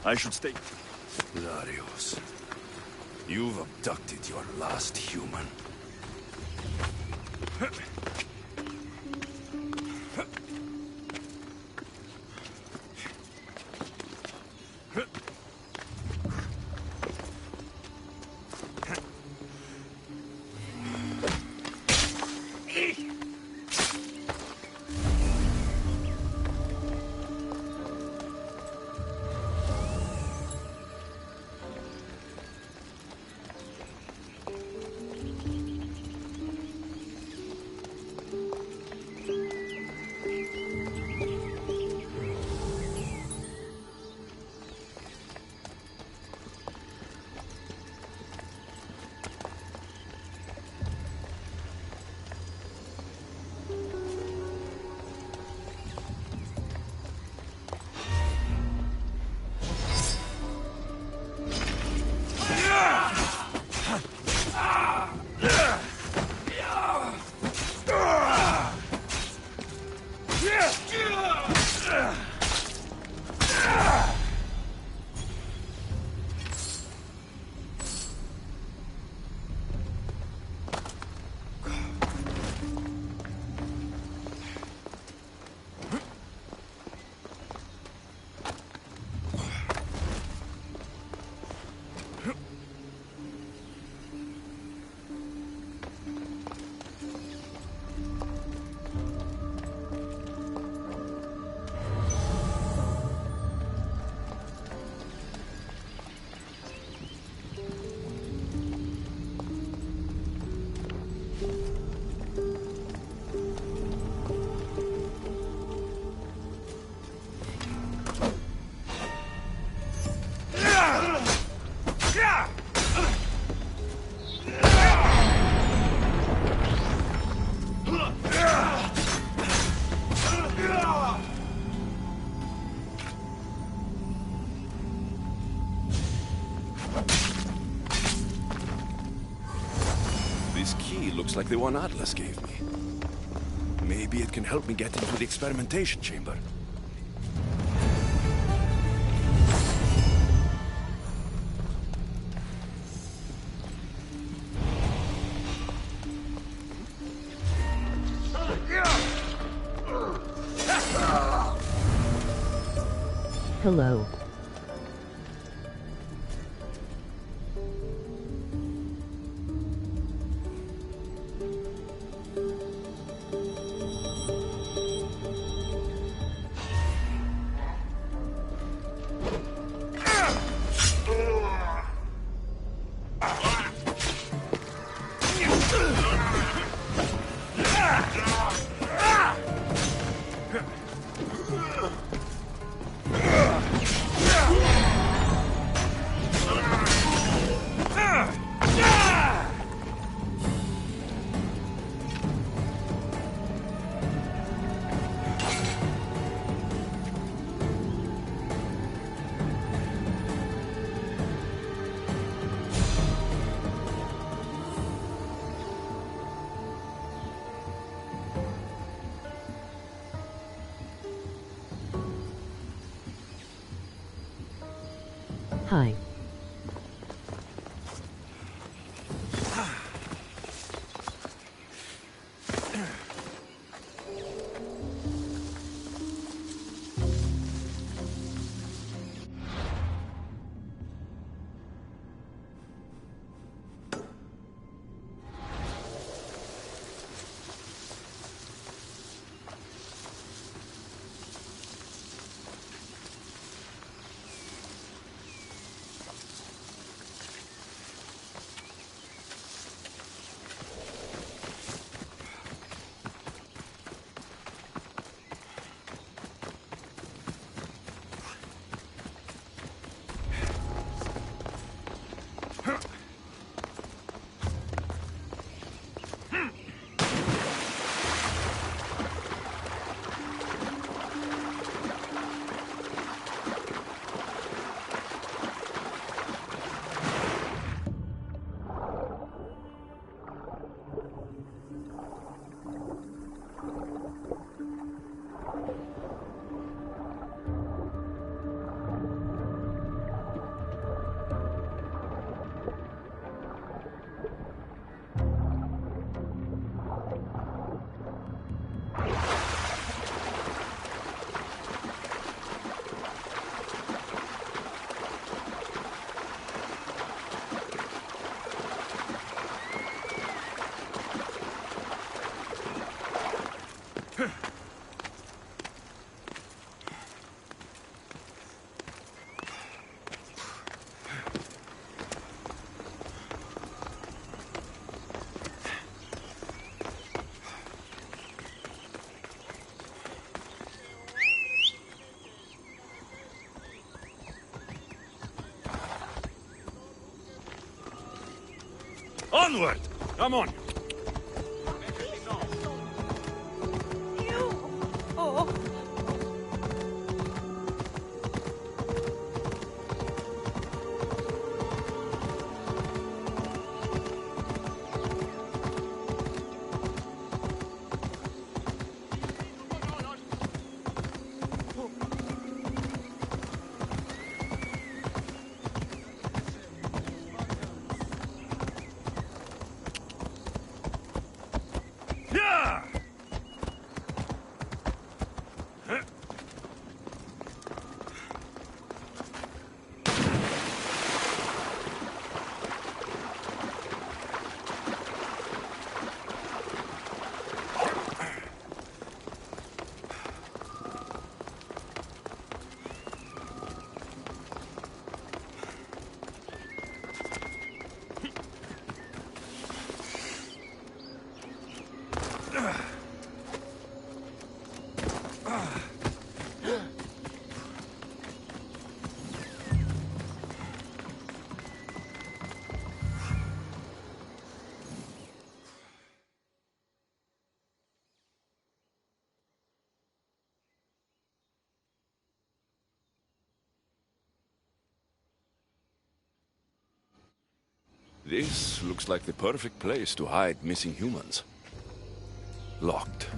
I should stay. Larios, you've abducted your last human. Looks like the one Atlas gave me. Maybe it can help me get into the experimentation chamber. Hello. Hi. Onward! Come on! Oh. This looks like the perfect place to hide missing humans. Locked.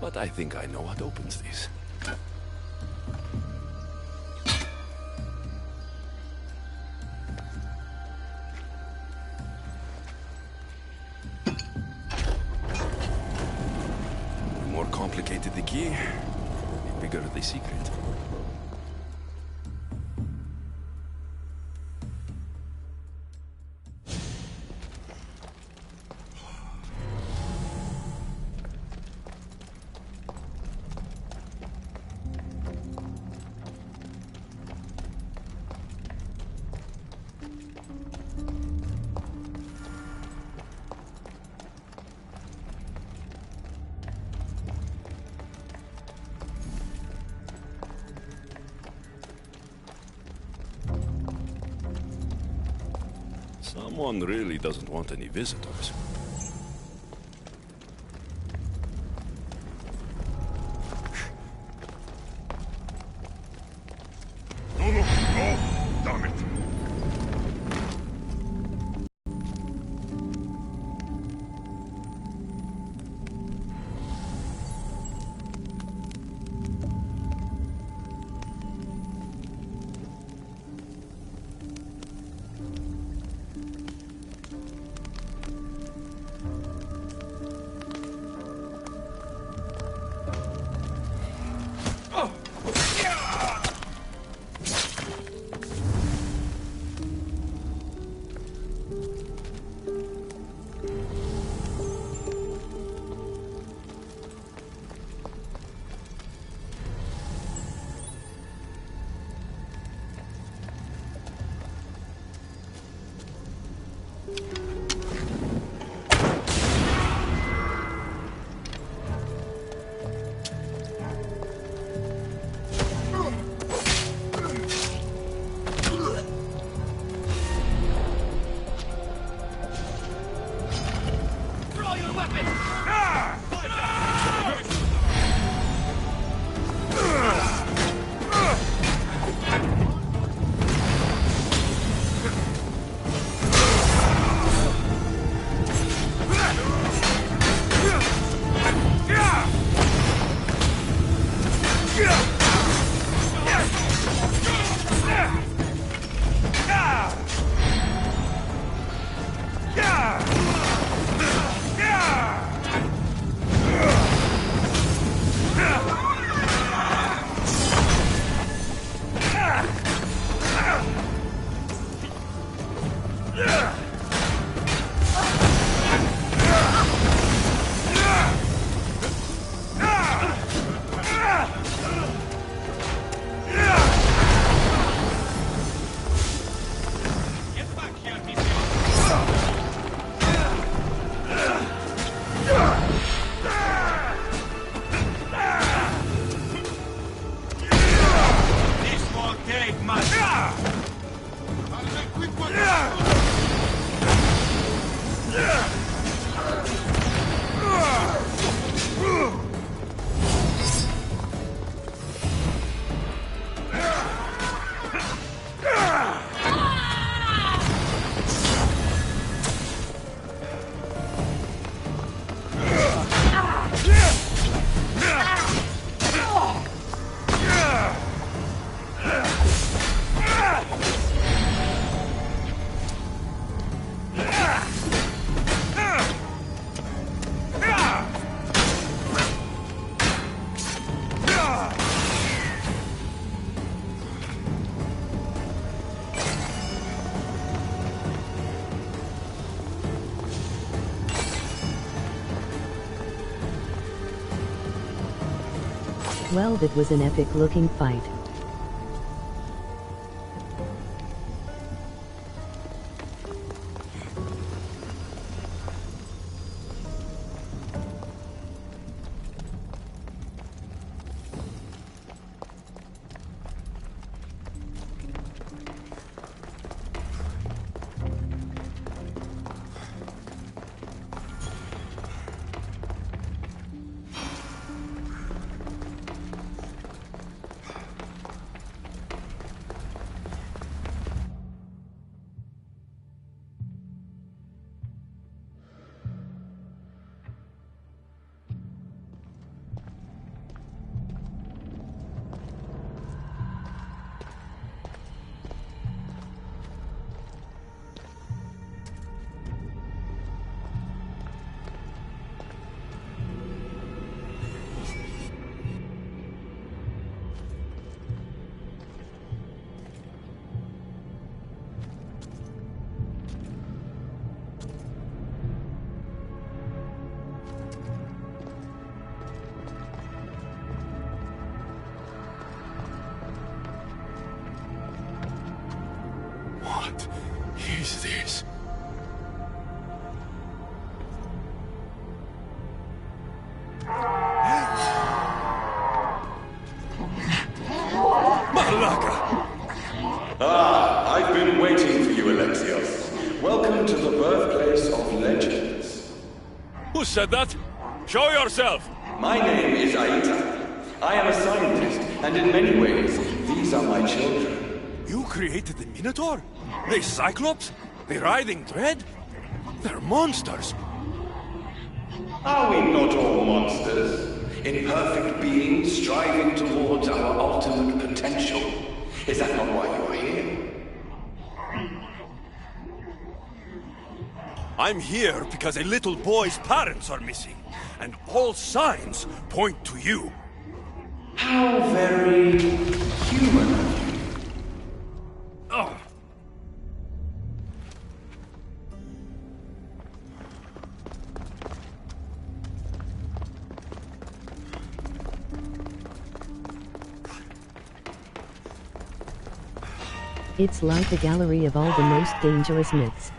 But I think I know what opens this. The more complicated the key, the bigger the secret. Someone really doesn't want any visitors. No! Damn it! Well, that was an epic-looking fight. What is this? Malaka! Ah, I've been waiting for you, Alexios. Welcome to the birthplace of legends. Who said that? Show yourself! My name is Aita. I am a scientist, and in many ways, these are my children. You created the Minotaur? The Cyclops? The Writhing Dread? They're monsters! Are we not all monsters? Imperfect beings striving towards our ultimate potential. Is that not why you are here? I'm here because a little boy's parents are missing, and all signs point to you. How very human of you. Ugh. It's like a gallery of all the most dangerous myths.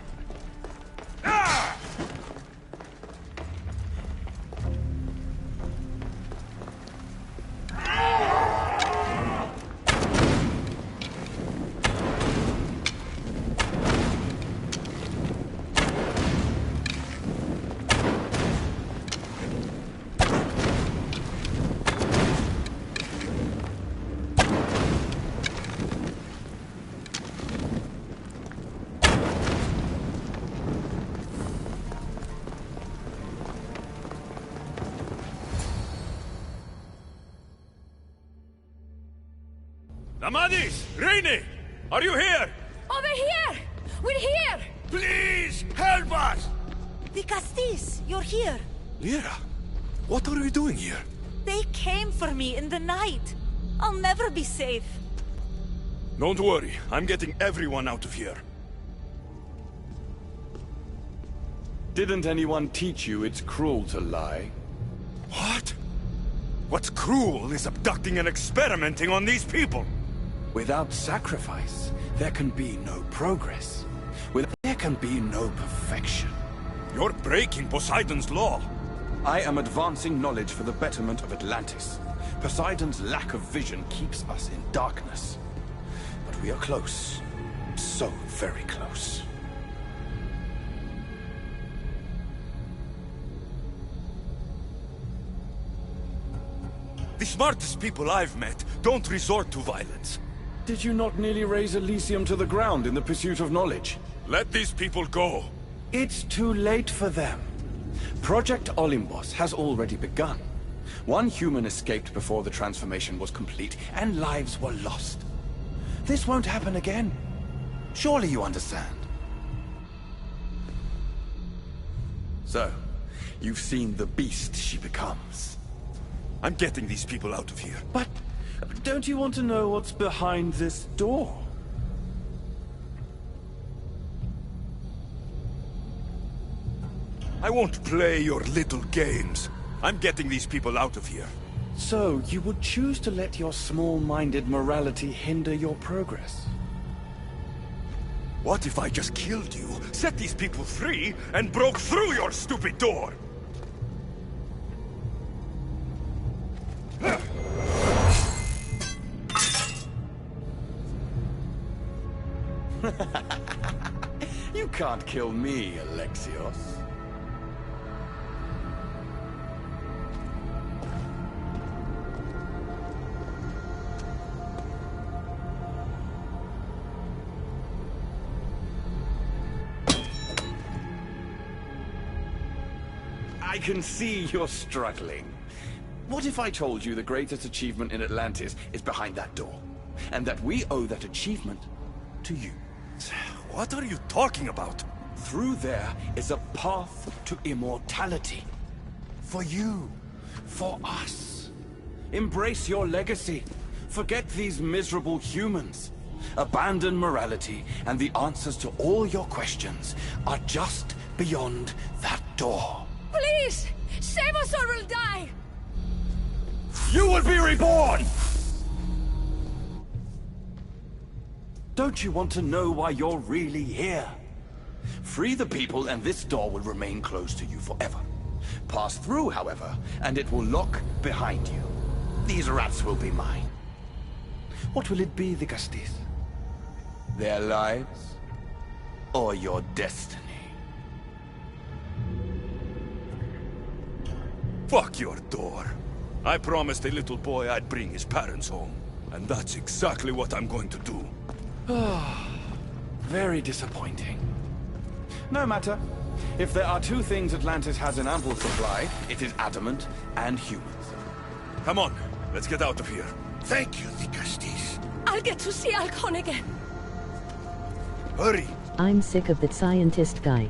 Amadis! Reine! Are you here? Over here! We're here! Please, help us! The Castis, you're here. Lyra, what are you doing here? They came for me in the night. I'll never be safe. Don't worry, I'm getting everyone out of here. Didn't anyone teach you it's cruel to lie? What? What's cruel is abducting and experimenting on these people. Without sacrifice, there can be no progress. There can be no perfection. You're breaking Poseidon's law. I am advancing knowledge for the betterment of Atlantis. Poseidon's lack of vision keeps us in darkness. But we are close. So very close. The smartest people I've met don't resort to violence. Did you not nearly raise Elysium to the ground in the pursuit of knowledge? Let these people go. It's too late for them. Project Olympus has already begun. One human escaped before the transformation was complete, and lives were lost. This won't happen again. Surely you understand. So, you've seen the beast she becomes. I'm getting these people out of here. But don't you want to know what's behind this door? I won't play your little games. I'm getting these people out of here. So, you would choose to let your small-minded morality hinder your progress? What if I just killed you, set these people free, and broke through your stupid door? You can't kill me, Alexios. I can see you're struggling. What if I told you the greatest achievement in Atlantis is behind that door, and that we owe that achievement to you? What are you talking about? Through there is a path to immortality. For you. For us. Embrace your legacy. Forget these miserable humans. Abandon morality, and the answers to all your questions are just beyond that door. Please! Save us or we'll die! You will be reborn! Don't you want to know why you're really here? Free the people and this door will remain closed to you forever. Pass through, however, and it will lock behind you. These rats will be mine. What will it be, Vikastis? Their lives? Or your destiny? Fuck your door. I promised a little boy I'd bring his parents home. And that's exactly what I'm going to do. Very disappointing. No matter. If there are two things Atlantis has in ample supply, it is adamant and humans. Come on, let's get out of here. Thank you, Vikastis. I'll get to see Alcon again. Hurry! I'm sick of that scientist guy.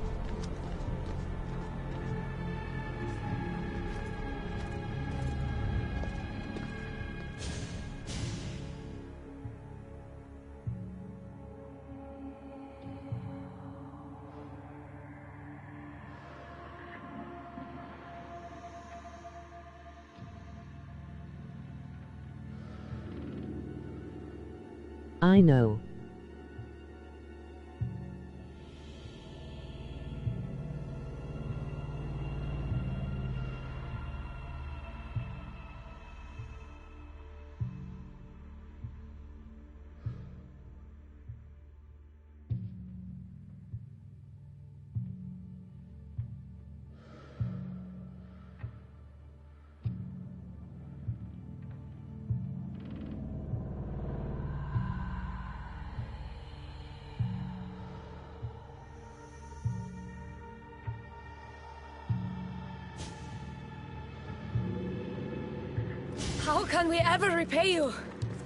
I know. How can we ever repay you?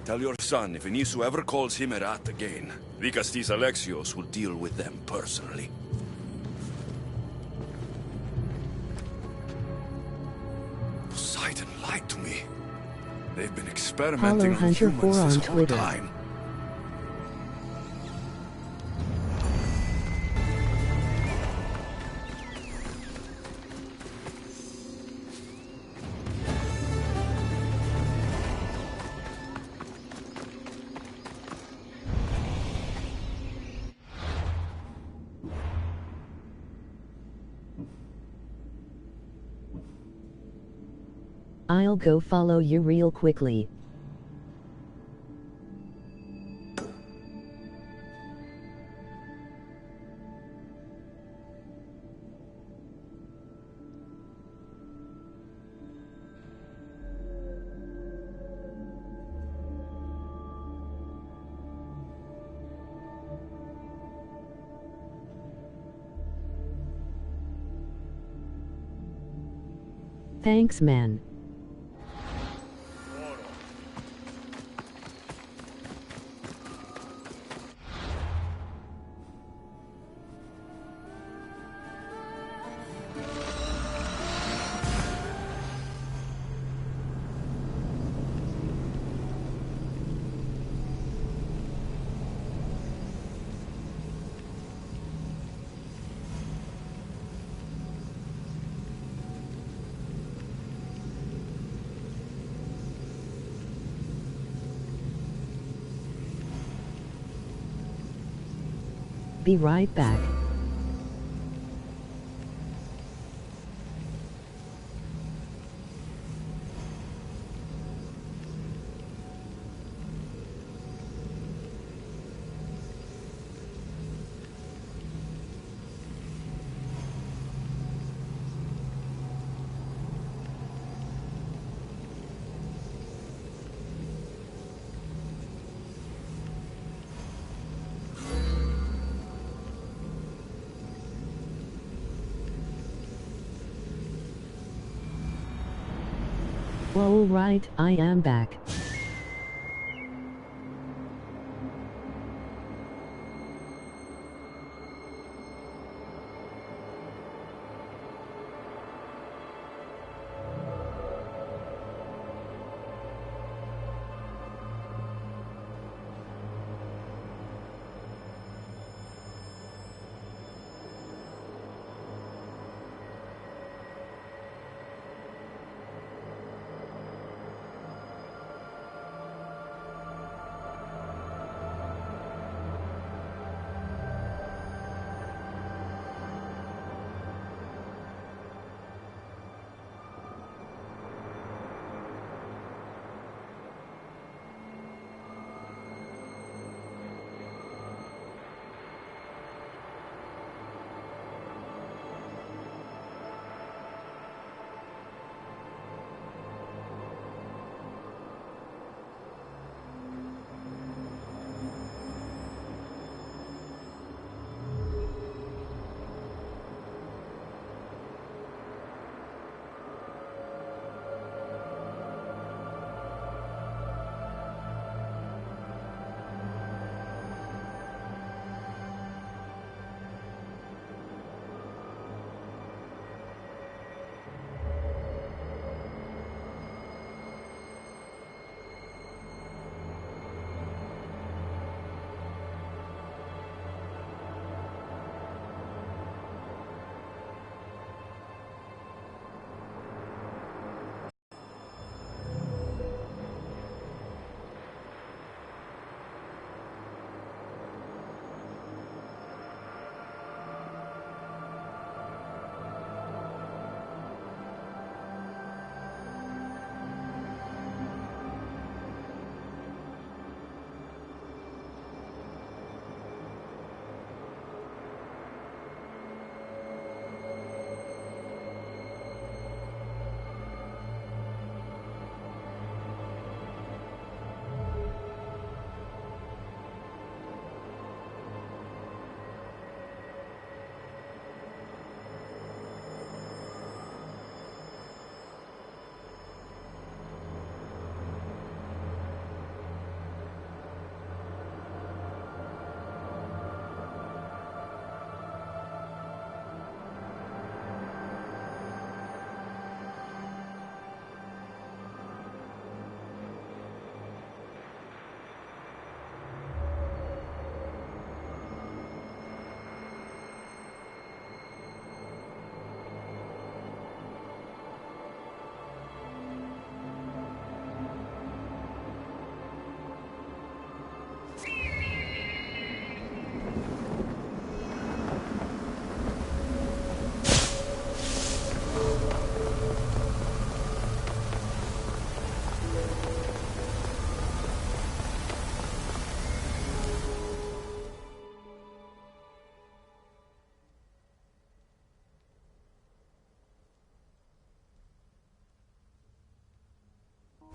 Tell your son if Anisu ever calls him a rat again, Vikastis Alexios will deal with them personally. Poseidon lied to me. They've been experimenting on Hunter4 humans on this whole Twitter. time. I'll go follow you real quickly. Thanks, man. Be right back. Alright, I am back.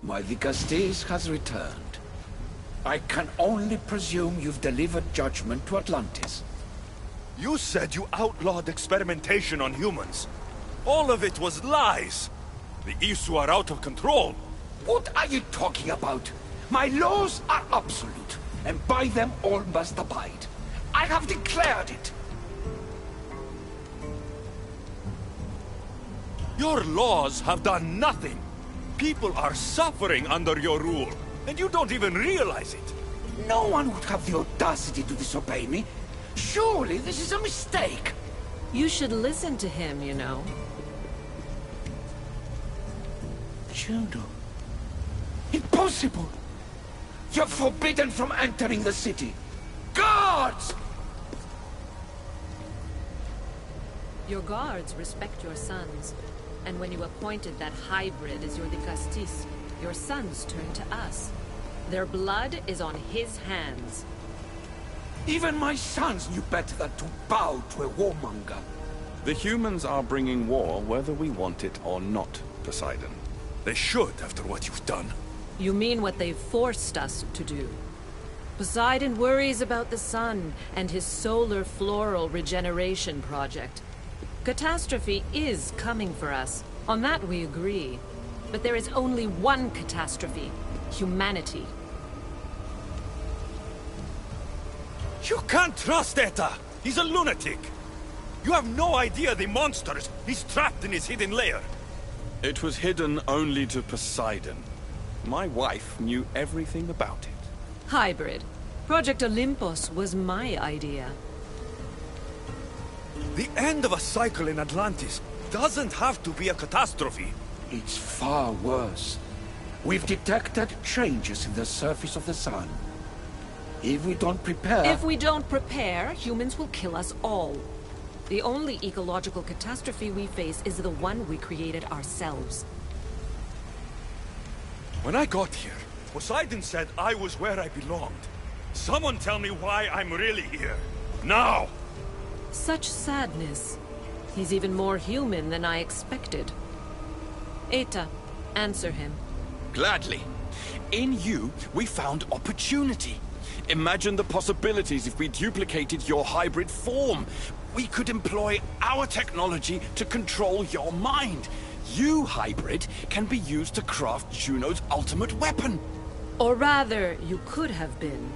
My Vicastes has returned. I can only presume you've delivered judgment to Atlantis. You said you outlawed experimentation on humans. All of it was lies. The Isu are out of control. What are you talking about? My laws are absolute, and by them all must abide. I have declared it. Your laws have done nothing. People are suffering under your rule, and you don't even realize it. No one would have the audacity to disobey me. Surely this is a mistake. You should listen to him, you know. Juno. Impossible! You're forbidden from entering the city. Guards! Your guards respect your sons. And when you appointed that hybrid as your Dicastis, your sons turned to us. Their blood is on his hands. Even my sons knew better than to bow to a warmonger. The humans are bringing war whether we want it or not, Poseidon. They should, after what you've done. You mean what they've forced us to do. Poseidon worries about the sun and his solar floral regeneration project. Catastrophe is coming for us. On that we agree. But there is only one catastrophe. Humanity. You can't trust Eta! He's a lunatic! You have no idea the monsters he's trapped in his hidden lair! It was hidden only to Poseidon. My wife knew everything about it. Hybrid. Project Olympus was my idea. The end of a cycle in Atlantis doesn't have to be a catastrophe. It's far worse. We've detected changes in the surface of the sun. If we don't prepare... If we don't prepare, humans will kill us all. The only ecological catastrophe we face is the one we created ourselves. When I got here, Poseidon said I was where I belonged. Someone tell me why I'm really here. Now! Such sadness. He's even more human than I expected. Eta, answer him. Gladly. In you, we found opportunity. Imagine the possibilities if we duplicated your hybrid form. We could employ our technology to control your mind. You, hybrid, can be used to craft Juno's ultimate weapon. Or rather, you could have been.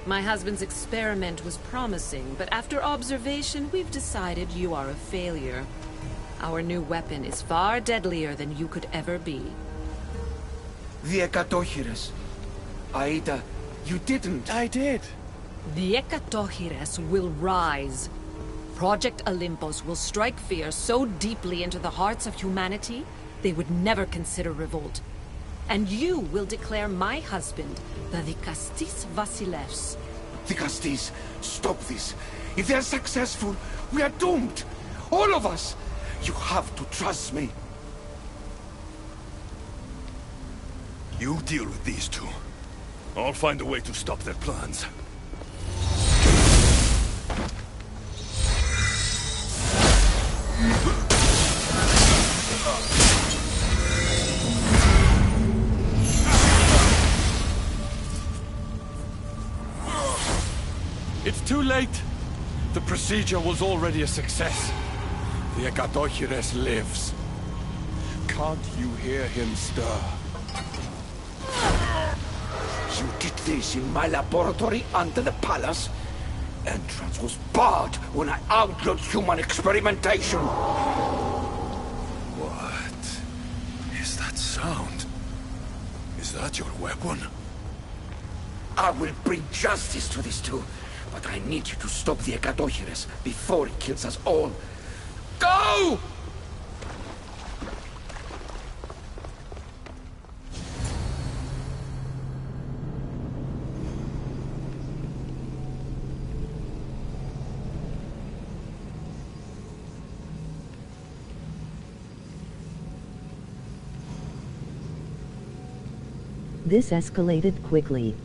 My husband's experiment was promising, but after observation, we've decided you are a failure. Our new weapon is far deadlier than you could ever be. The Ekatochires. Aida, you didn't. I did. The Ekatochires will rise. Project Olympus will strike fear so deeply into the hearts of humanity, they would never consider revolt. And you will declare my husband, the Dicastis Vasilevs. Dicastis, stop this. If they're successful, we are doomed. All of us. You have to trust me. You deal with these two. I'll find a way to stop their plans. It's too late. The procedure was already a success. The Ekatochires lives. Can't you hear him stir? You did this in my laboratory under the palace. Entrance was barred when I outlawed human experimentation. What is that sound? Is that your weapon? I will bring justice to these two, but I need you to stop the Ekatochires before it kills us all. Go! This escalated quickly.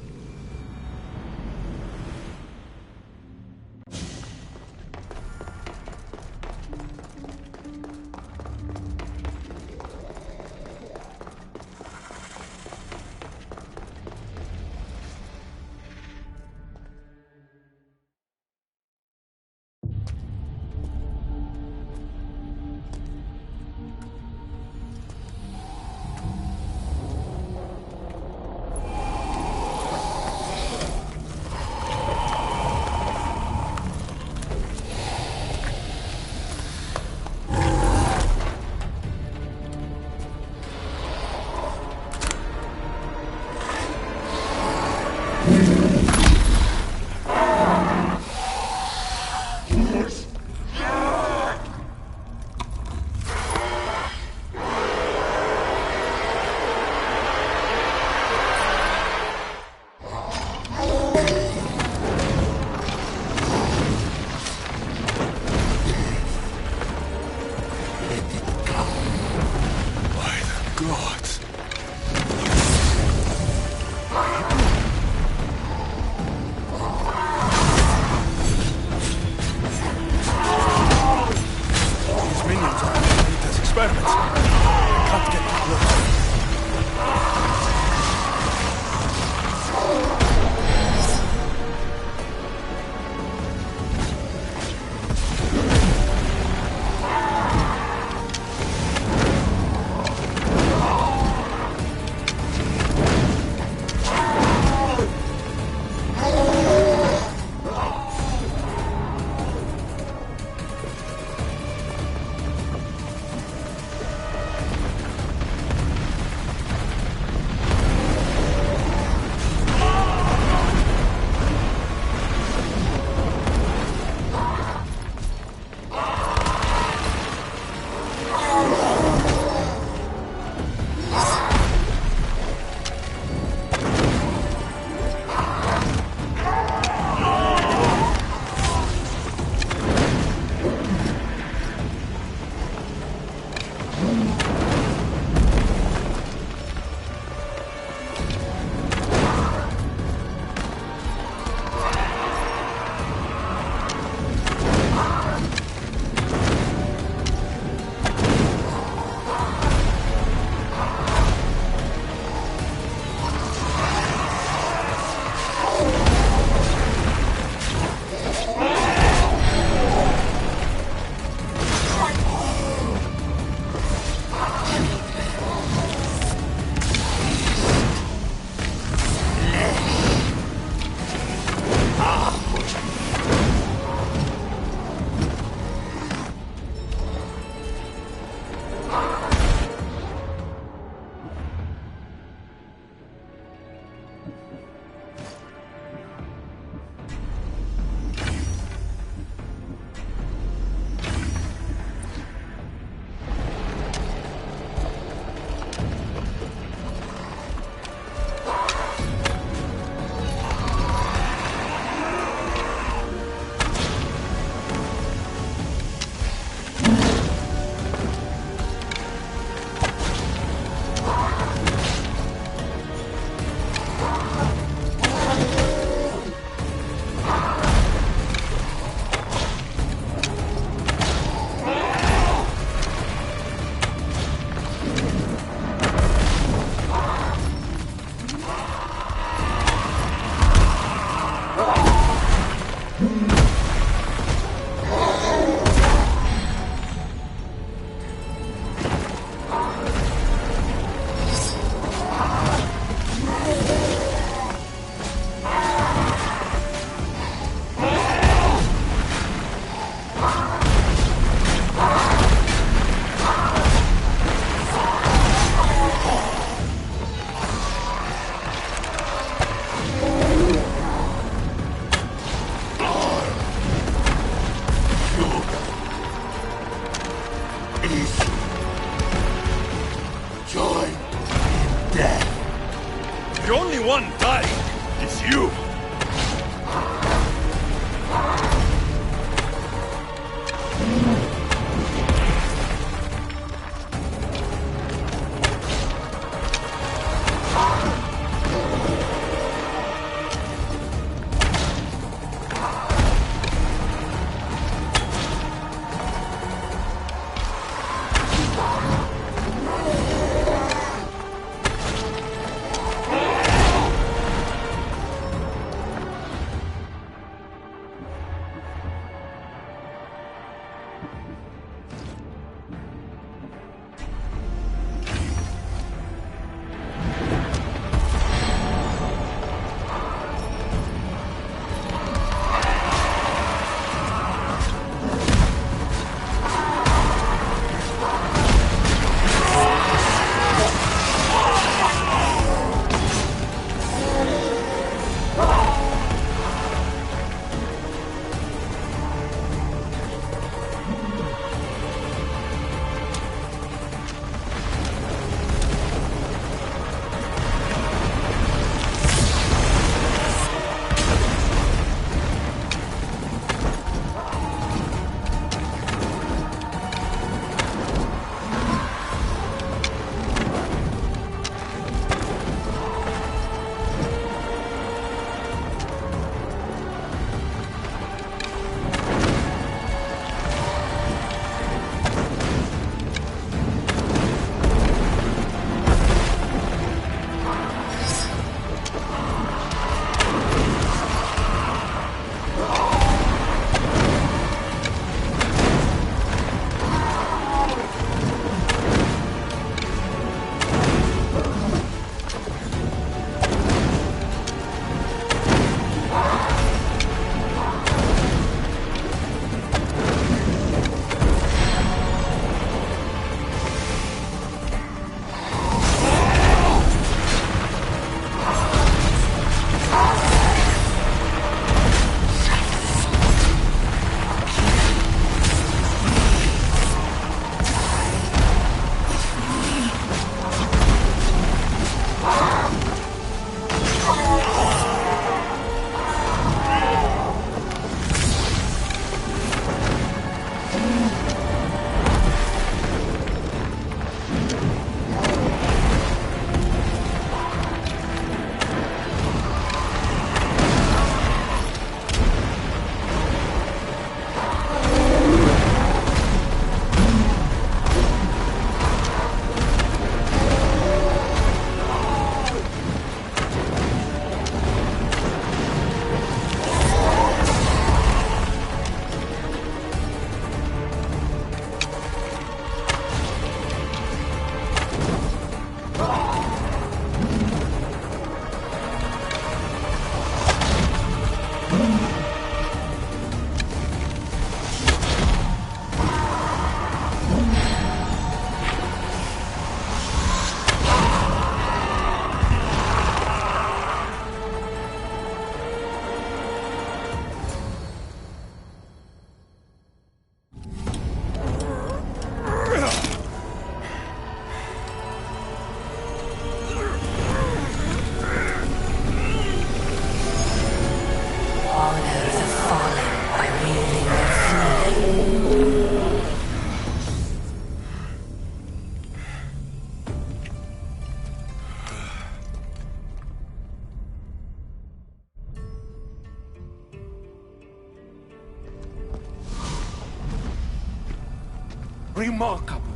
remarkable.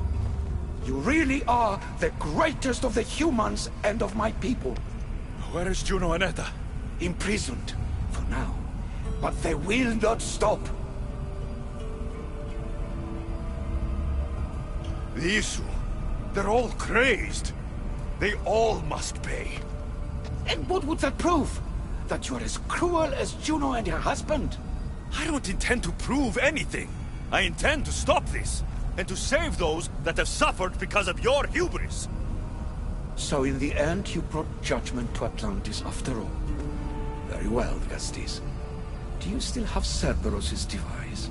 You really are the greatest of the humans and of my people. Where is Juno and Etta? Imprisoned, for now. But they will not stop. The Isu, they're all crazed. They all must pay. And what would that prove? That you're as cruel as Juno and her husband? I don't intend to prove anything. I intend to stop this, and to save those that have suffered because of your hubris. So in the end, you brought judgment to Atlantis after all. Very well, Gastis. Do you still have Cerberus' device?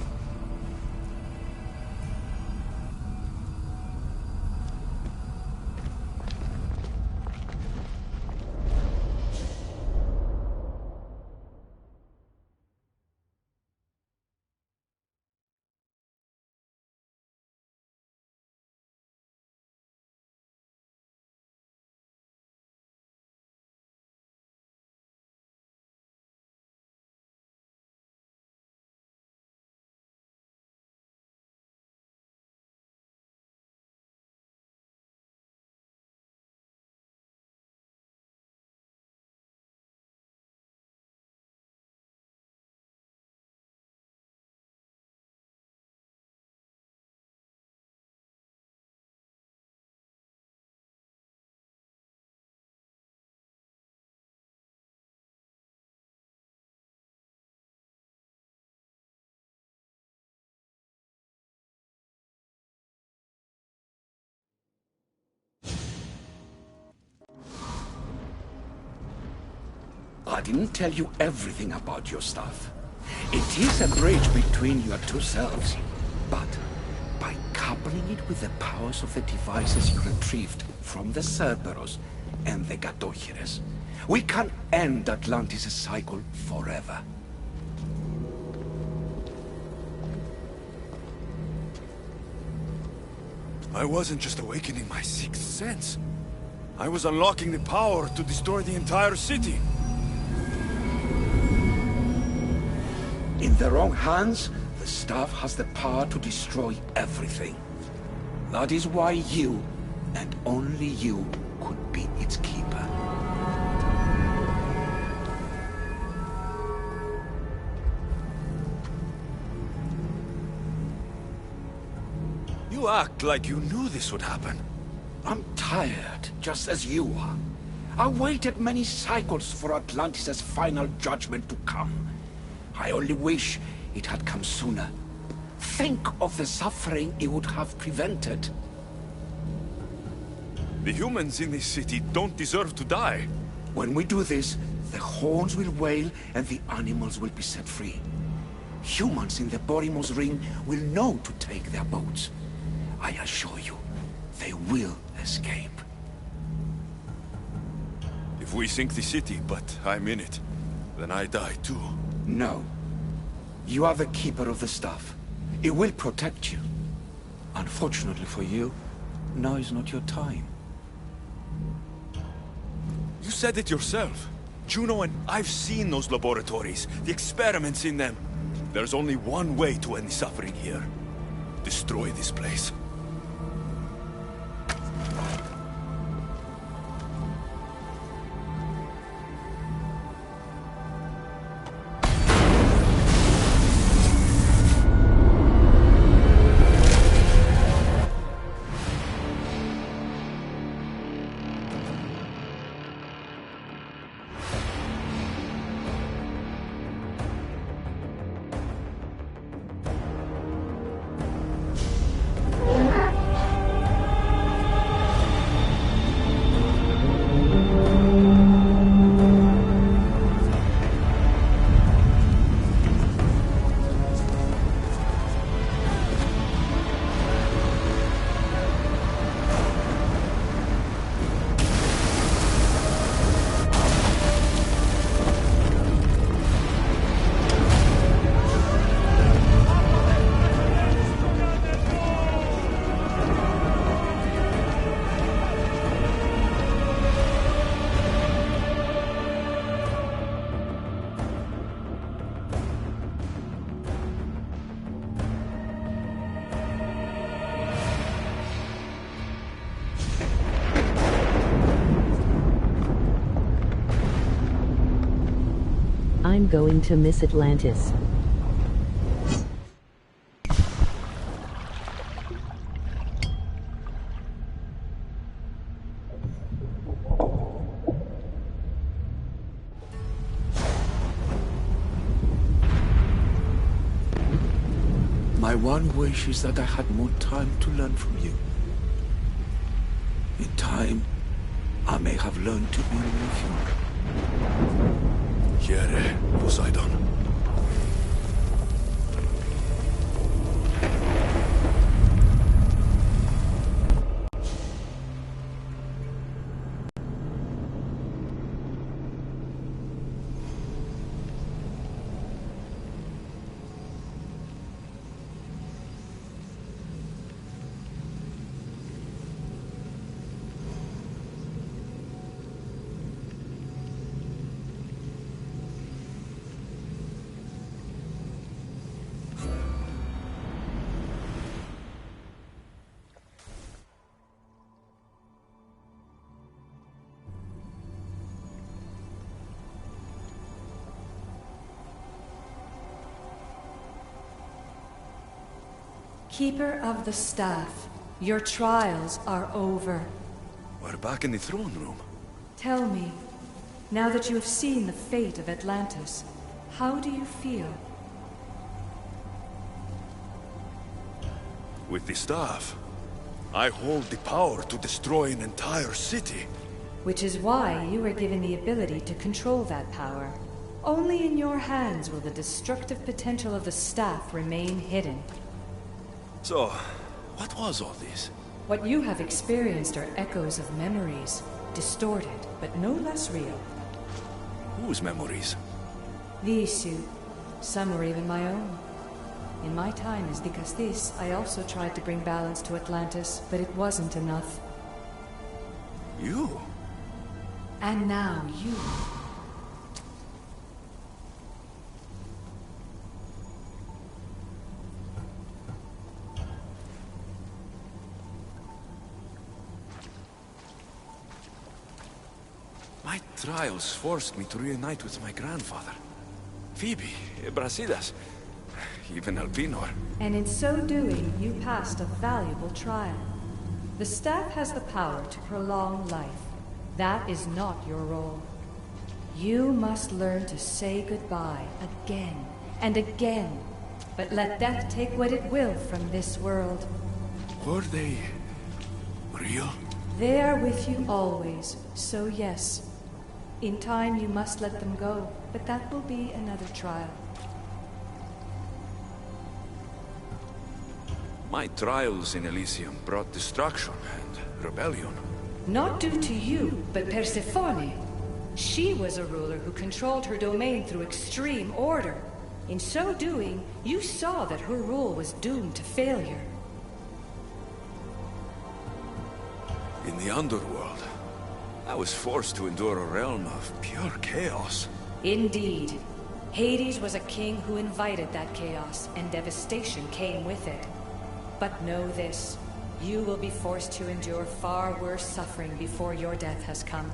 I didn't tell you everything about your stuff. It is a bridge between your two selves. But by coupling it with the powers of the devices you retrieved from the Cerberus and the Gatohires, we can end Atlantis' cycle forever. I wasn't just awakening my sixth sense. I was unlocking the power to destroy the entire city. In the wrong hands, the staff has the power to destroy everything. That is why you, and only you, could be its keeper. You act like you knew this would happen. I'm tired, just as you are. I waited many cycles for Atlantis' final judgment to come. I only wish it had come sooner. Think of the suffering it would have prevented. The humans in this city don't deserve to die. When we do this, the horns will wail and the animals will be set free. Humans in the Borymos Ring will know to take their boats. I assure you, they will escape. If we sink the city, but I'm in it, then I die too. No. You are the keeper of the staff. It will protect you. Unfortunately for you, now is not your time. You said it yourself. Juno and I've seen those laboratories, the experiments in them. There's only one way to end the suffering here. Destroy this place. I'm going to miss Atlantis. My one wish is that I had more time to learn from you. In time, I may have learned to be more human. Here, Poseidon. Keeper of the Staff, your trials are over. We're back in the throne room. Tell me, now that you have seen the fate of Atlantis, how do you feel? With the staff, I hold the power to destroy an entire city. Which is why you were given the ability to control that power. Only in your hands will the destructive potential of the Staff remain hidden. So, what was all this? What you have experienced are echoes of memories, distorted, but no less real. Whose memories? These two, some were even my own. In my time as Dikastis, I also tried to bring balance to Atlantis, but it wasn't enough. You? And now you. My trials forced me to reunite with my grandfather. Phoebe, Brasidas, even Alpinor. And in so doing, you passed a valuable trial. The Staff has the power to prolong life. That is not your role. You must learn to say goodbye again and again, but let death take what it will from this world. Were they real? They are with you always, so yes. In time you must let them go, but that will be another trial. My trials in Elysium brought destruction and rebellion. Not due to you, but Persephone. She was a ruler who controlled her domain through extreme order. In so doing, you saw that her rule was doomed to failure. In the underworld, I was forced to endure a realm of pure chaos. Indeed. Hades was a king who invited that chaos, and devastation came with it. But know this, you will be forced to endure far worse suffering before your death has come.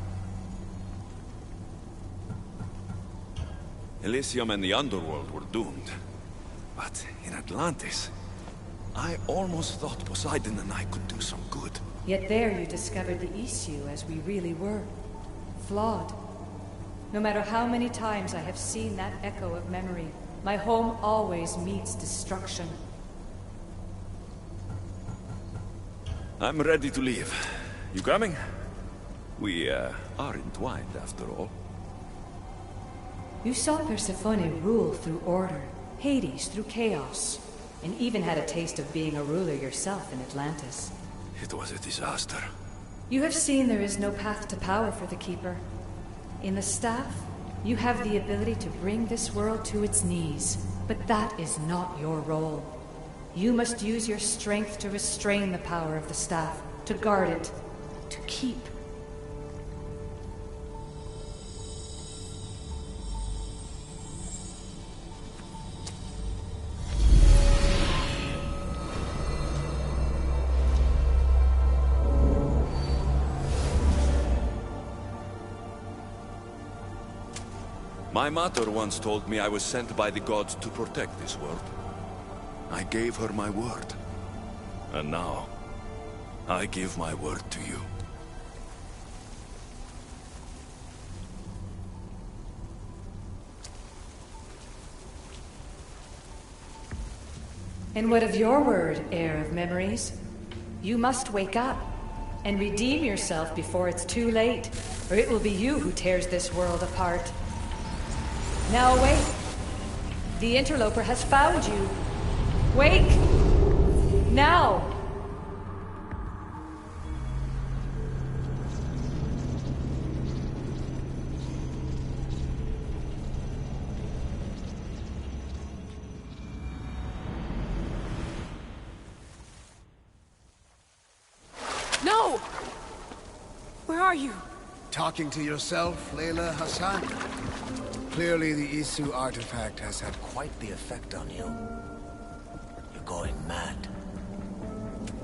Elysium and the underworld were doomed. But in Atlantis, I almost thought Poseidon and I could do some good. Yet there you discovered the issue as we really were. Flawed. No matter how many times I have seen that echo of memory, my home always meets destruction. I'm ready to leave. You coming? We, are entwined after all. You saw Persephone rule through order, Hades through chaos, and even had a taste of being a ruler yourself in Atlantis. It was a disaster. You have seen there is no path to power for the Keeper. In the Staff, you have the ability to bring this world to its knees, but that is not your role. You must use your strength to restrain the power of the Staff, to guard it, to keep. My mother once told me I was sent by the gods to protect this world. I gave her my word. And now, I give my word to you. And what of your word, heir of memories? You must wake up and redeem yourself before it's too late, or it will be you who tears this world apart. Now awake. The interloper has found you. Wake! Now! No! Where are you? Talking to yourself, Layla Hassan? Clearly the Isu artifact has had quite the effect on you. You're going mad.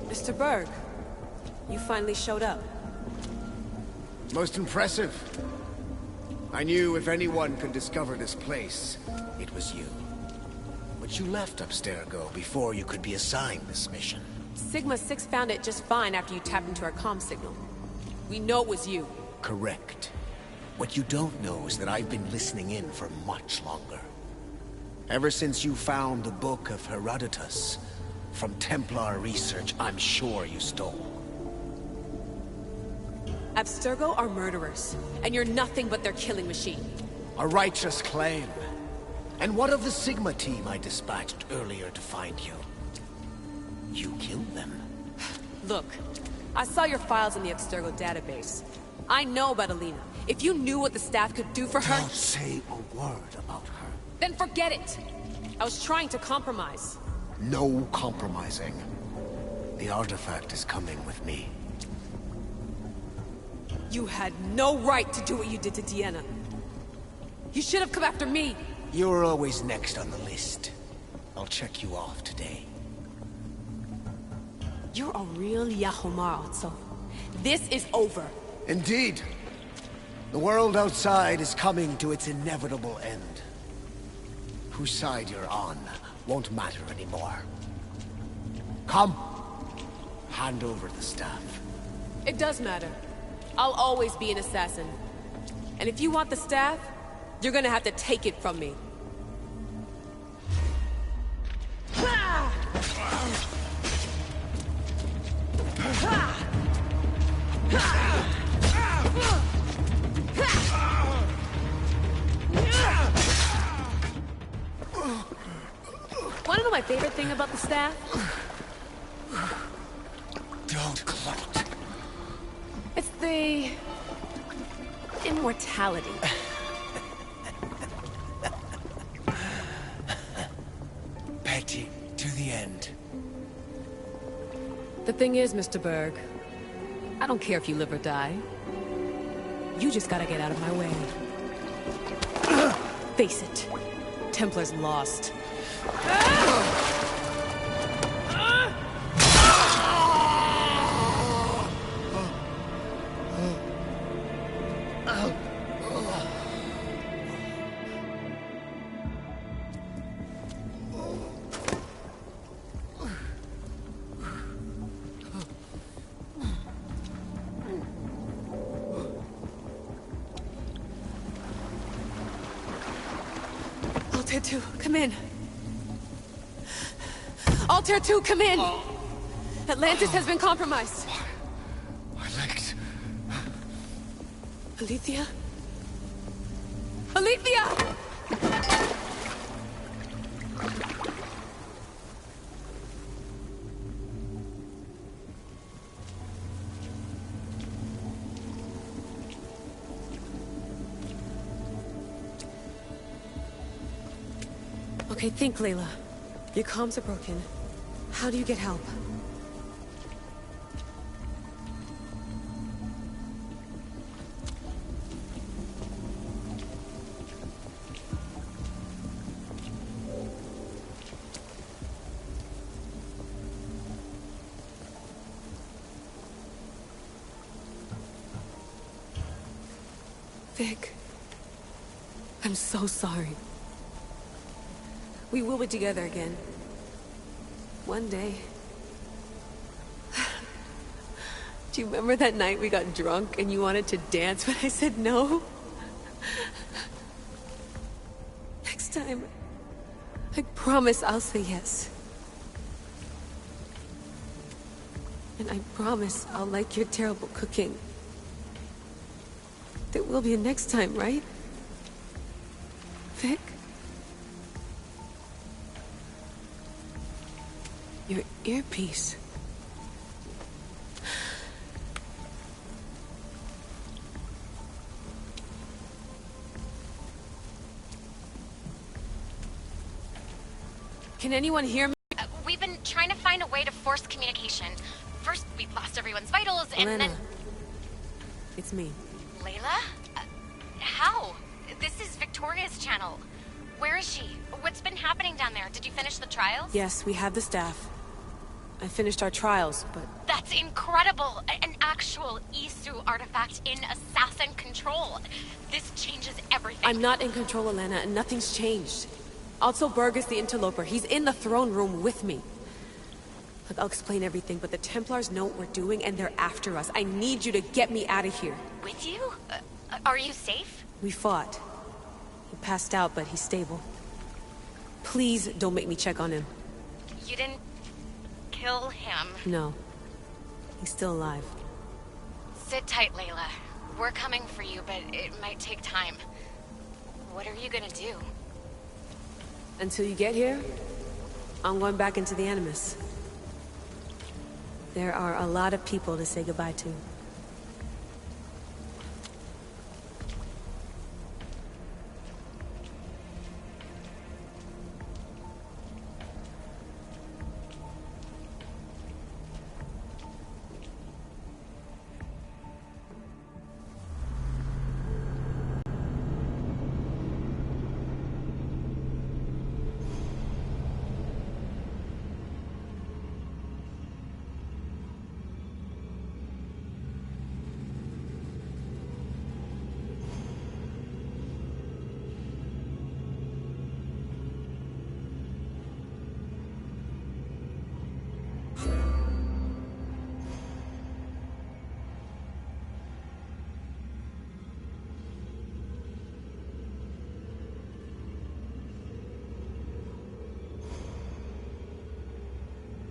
Mr. Berg, you finally showed up. Most impressive. I knew if anyone could discover this place, it was you. But you left Abstergo before you could be assigned this mission. Sigma 6 found it just fine after you tapped into our comm signal. We know it was you. Correct. What you don't know is that I've been listening in for much longer. Ever since you found the Book of Herodotus, from Templar research I'm sure you stole. Abstergo are murderers, and you're nothing but their killing machine. A righteous claim. And what of the Sigma team I dispatched earlier to find you? You killed them. Look, I saw your files in the Abstergo database. I know about Alina. If you knew what the staff could do for her... Don't say a word about her. Then forget it! I was trying to compromise. No compromising. The artifact is coming with me. You had no right to do what you did to Deanna. You should have come after me! You're always next on the list. I'll check you off today. You're a real Yahomar, so this is over. Indeed. The world outside is coming to its inevitable end. Whose side you're on won't matter anymore. Come. Hand over the staff. It does matter. I'll always be an assassin. And if you want the staff, you're gonna have to take it from me. Wanna know my favorite thing about the staff? Don't gloat. It's the... immortality. Petty to the end. The thing is, Mr. Berg, I don't care if you live or die. You just gotta get out of my way. Face it, Templar's lost. Altair 2, come in. Altair 2, come in! Atlantis has been compromised. My legs. Alethea? Alethea! Okay, think, Layla. Your comms are broken. How do you get help? Vic. I'm so sorry. We will be together again. One day. Do you remember that night we got drunk and you wanted to dance, but I said no? Next time, I promise I'll say yes. And I promise I'll like your terrible cooking. There will be a next time, right? Vic? Your earpiece. Can anyone hear me? We've been trying to find a way to force communication. First, we lost everyone's vitals, and Elena. then... It's me. Layla? How? This is Victoria's channel. Where is she? What's been happening down there? Did you finish the trials? Yes, we have the staff. I finished our trials, but... That's incredible! An actual Isu artifact in assassin control. This changes everything. I'm not in control, Elena, and nothing's changed. Also, Burgess the Interloper. He's in the throne room with me. Look, I'll explain everything, but the Templars know what we're doing, and they're after us. I need you to get me out of here. With you? Are you safe? We fought. He passed out, but he's stable. Please don't make me check on him. You didn't... kill him? No. He's still alive. Sit tight, Layla. We're coming for you, but it might take time. What are you gonna do? Until you get here, I'm going back into the Animus. There are a lot of people to say goodbye to.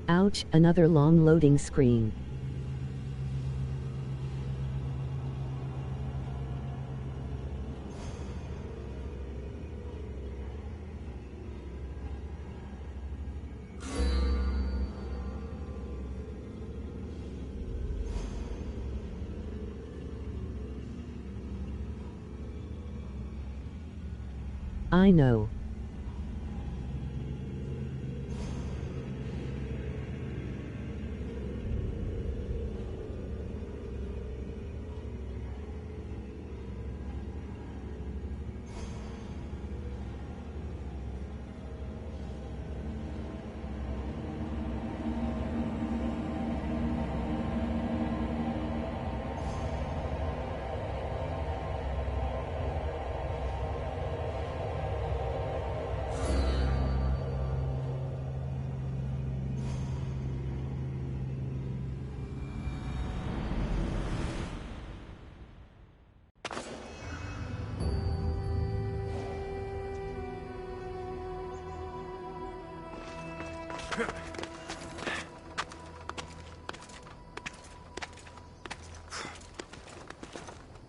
Ouch, another long loading screen. I know.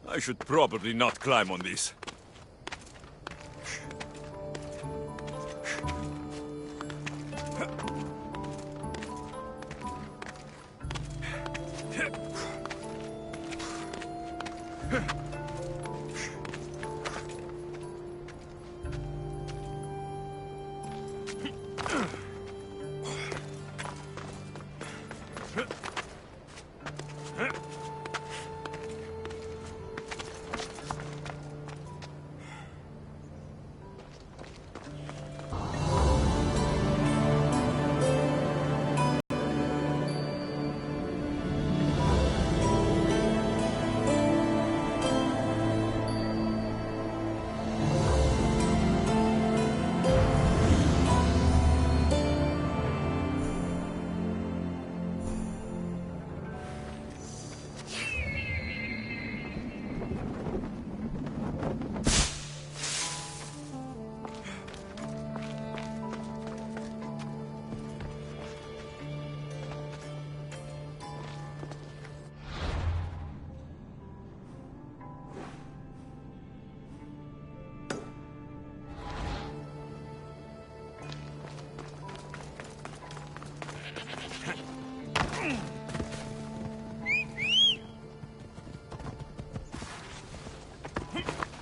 I should probably not climb on this.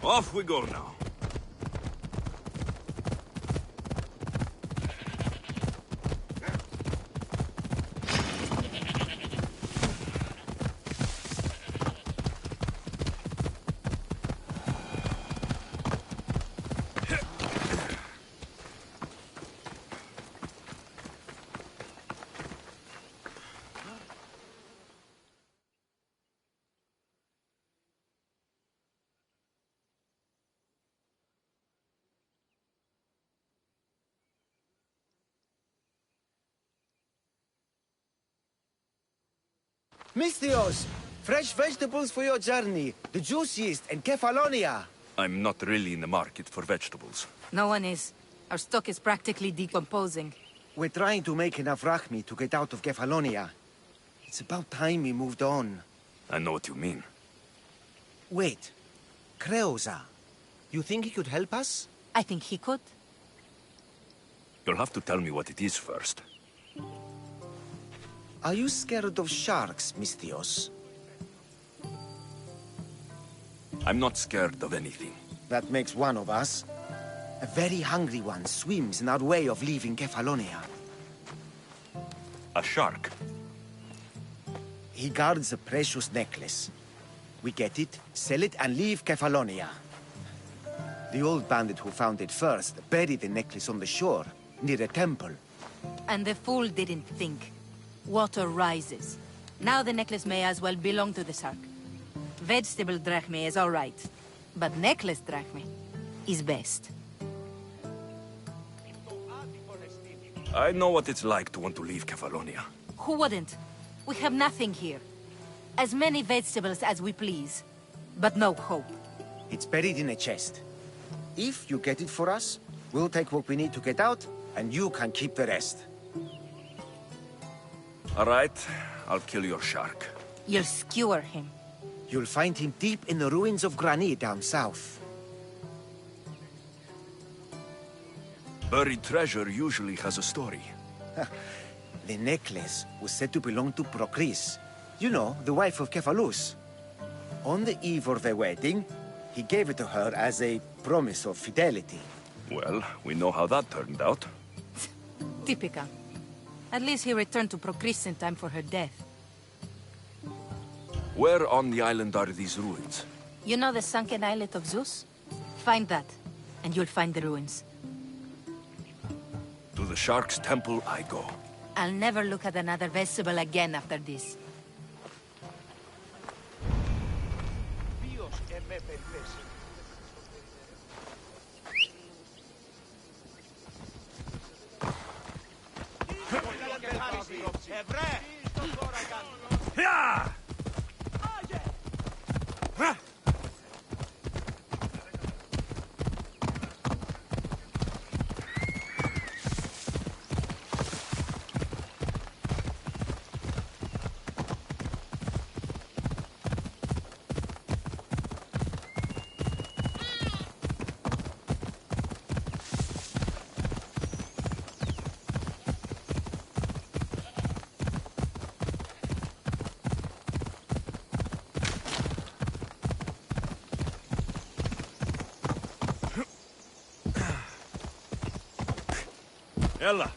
Off we go now. Misthios! Fresh vegetables for your journey. The juiciest in Kefalonia. I'm not really in the market for vegetables. No one is. Our stock is practically decomposing. We're trying to make enough Rachmi to get out of Kefalonia. It's about time we moved on. I know what you mean. Wait. Creosa. You think he could help us? I think he could. You'll have to tell me what it is first. Are you scared of sharks, Misthios? I'm not scared of anything. That makes one of us. A very hungry one swims in our way of leaving Kefalonia. A shark? He guards a precious necklace. We get it, sell it, and leave Kefalonia. The old bandit who found it first buried the necklace on the shore, near a temple. And the fool didn't think. Water rises. Now the necklace may as well belong to the shark. Vegetable drachme is all right, but necklace drachme is best. I know what it's like to want to leave Kefalonia. Who wouldn't? We have nothing here. As many vegetables as we please, but no hope. It's buried in a chest. If you get it for us, we'll take what we need to get out, and you can keep the rest. All right, I'll kill your shark. You'll skewer him. You'll find him deep in the ruins of Granit down south. Buried treasure usually has a story. The necklace was said to belong to Procris. You know, the wife of Cephalus. On the eve of their wedding, he gave it to her as a promise of fidelity. Well, we know how that turned out. Typical. At least he returned to Procris in time for her death. Where on the island are these ruins? You know the sunken islet of Zeus? Find that, and you'll find the ruins. To the Shark's Temple I go. I'll never look at another vegetable again after this. Ella!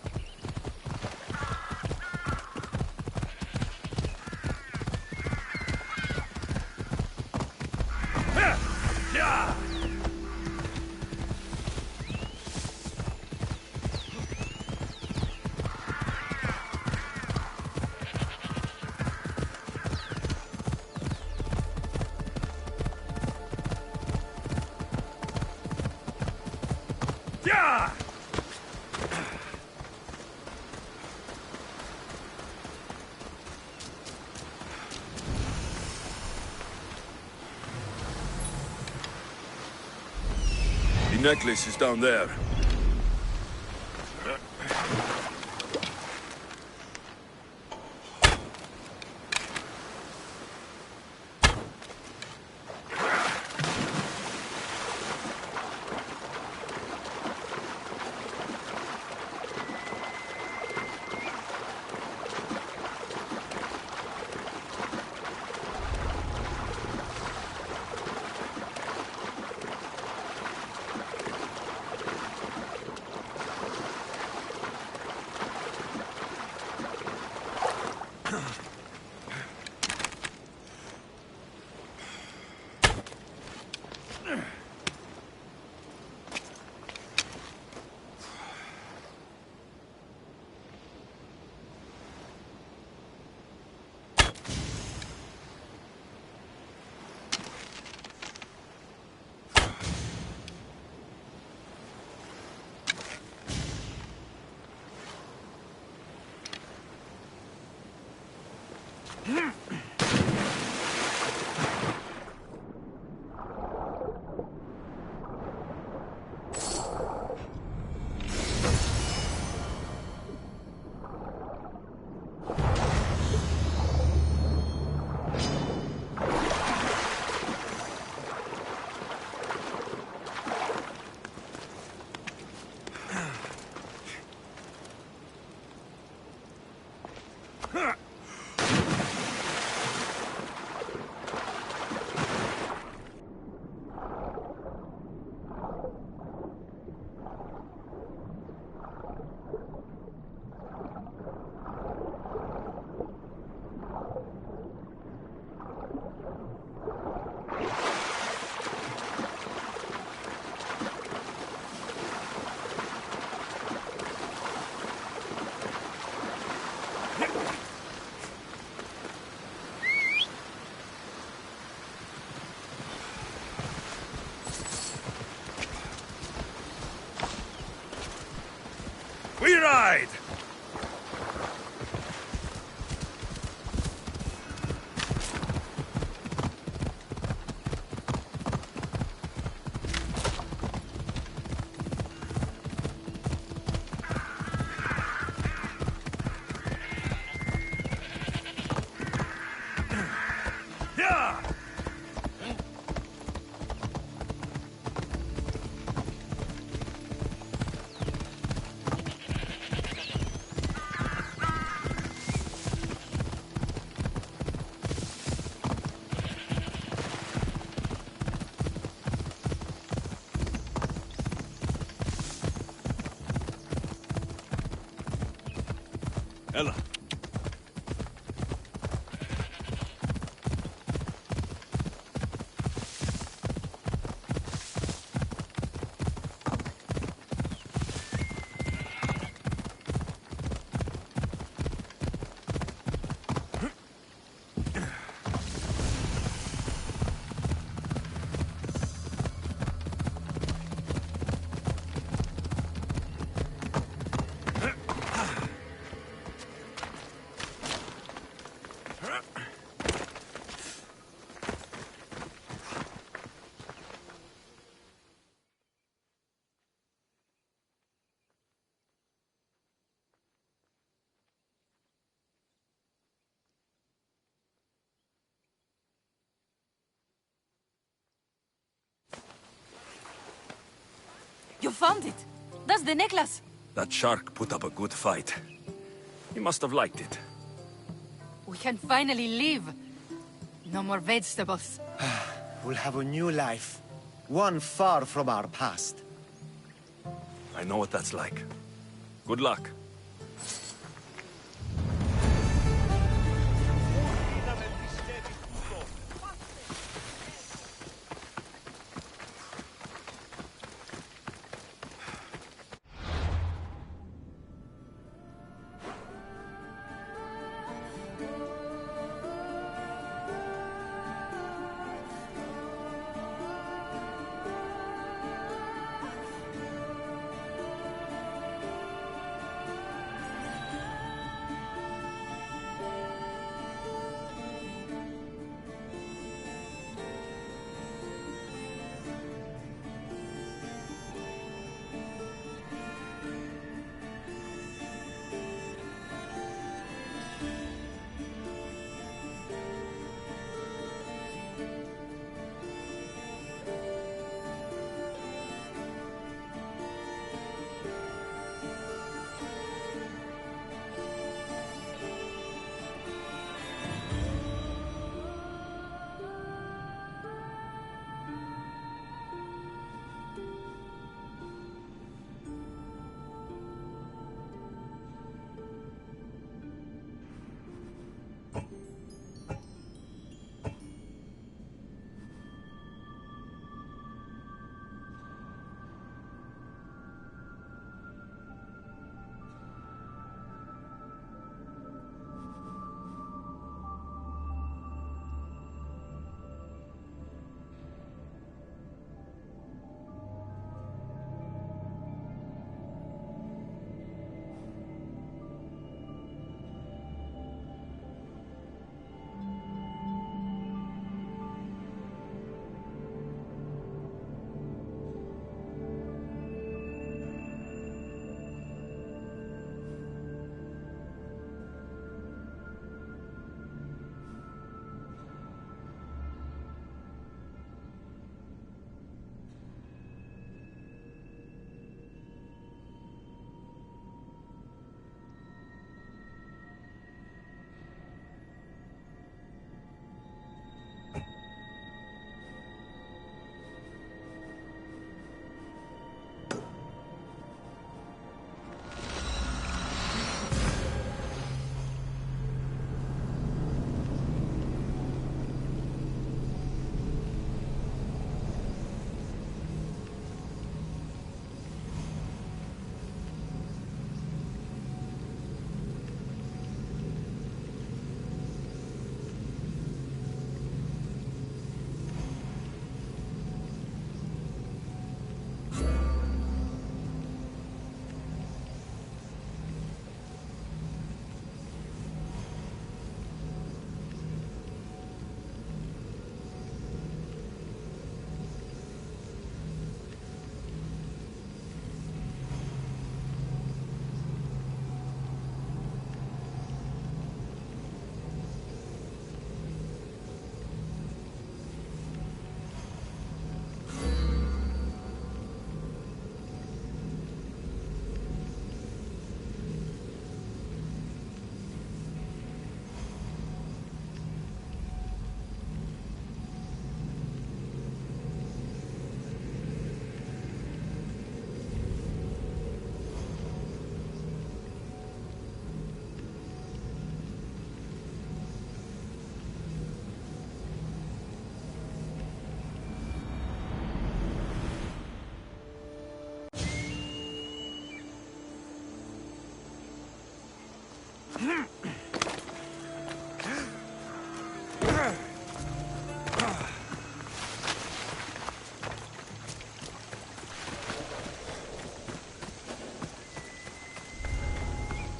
The necklace is down there. We ride! Yeah! Ella. You found it! That's the necklace! That shark put up a good fight. He must have liked it. We can finally live. No more vegetables. We'll have a new life. One far from our past. I know what that's like. Good luck.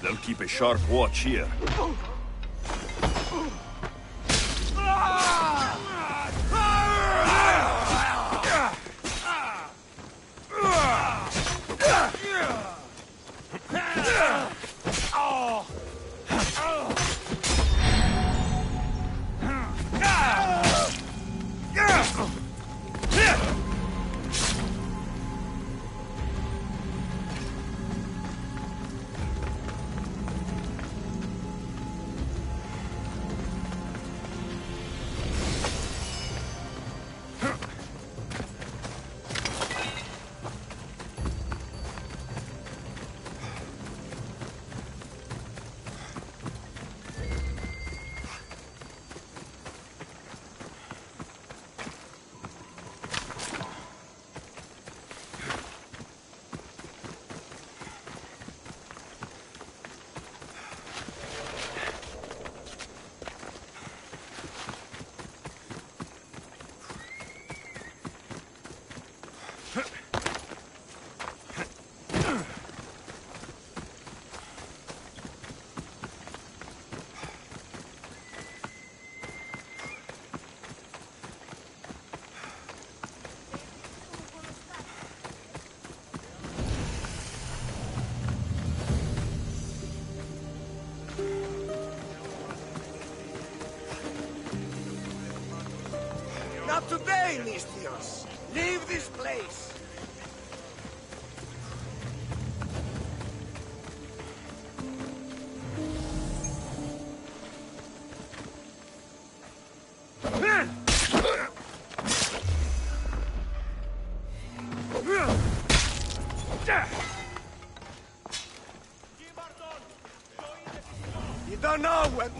They'll keep a sharp watch here. Not today, Misthios! Leave this place! You don't know when...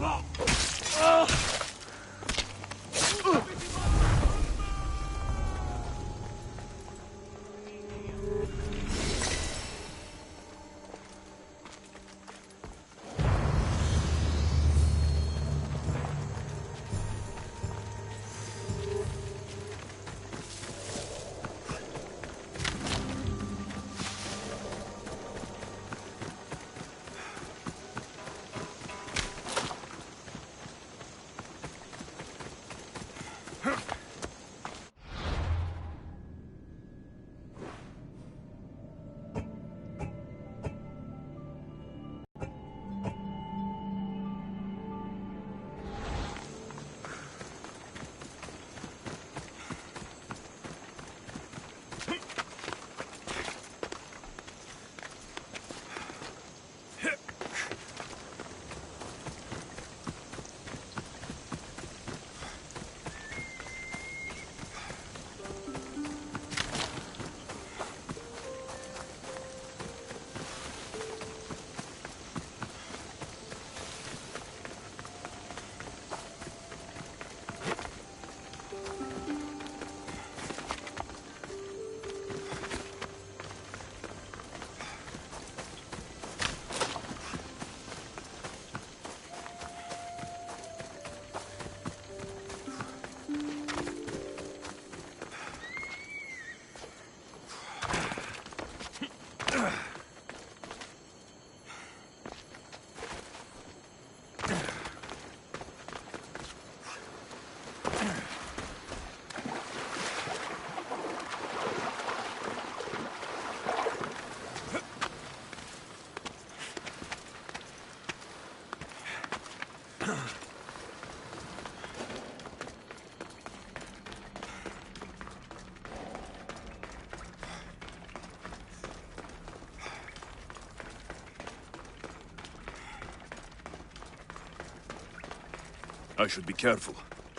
I should be careful.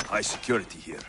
High security here.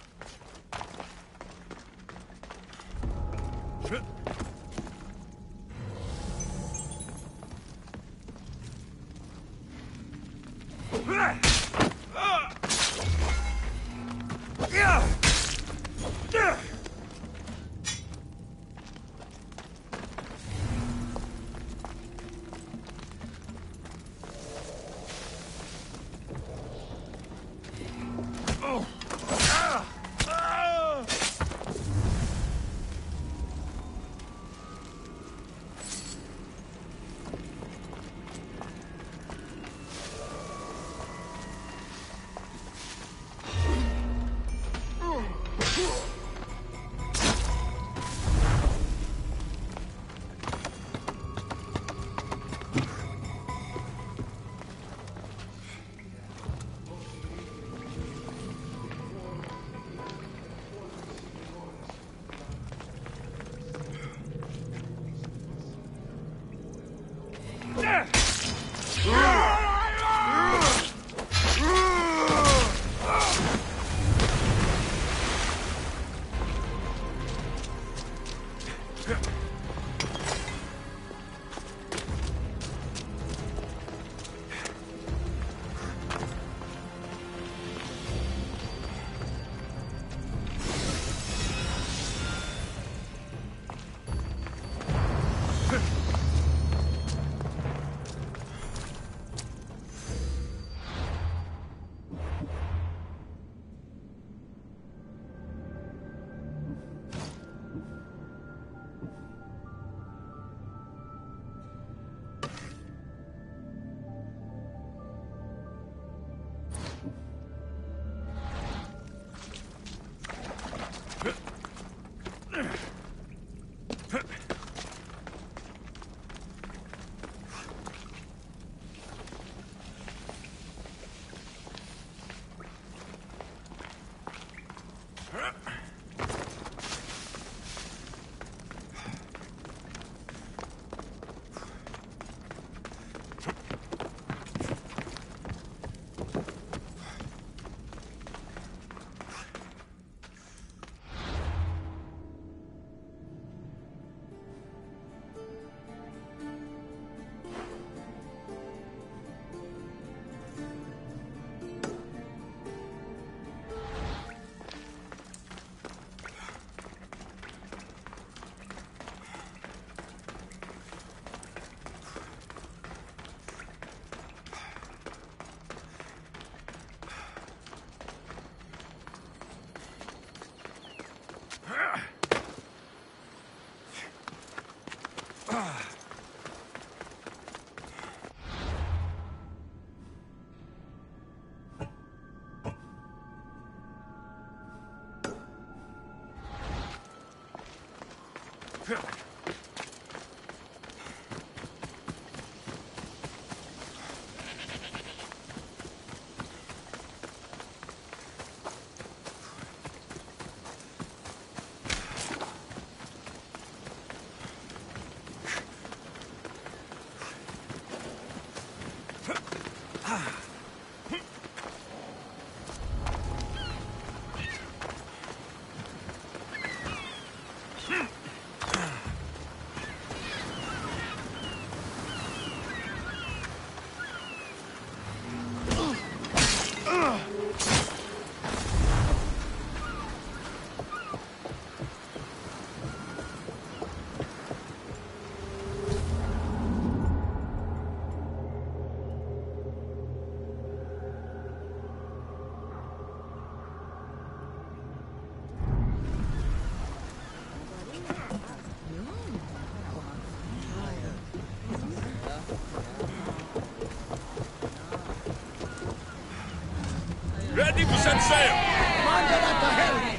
Ready to set sail! Commander at the helm!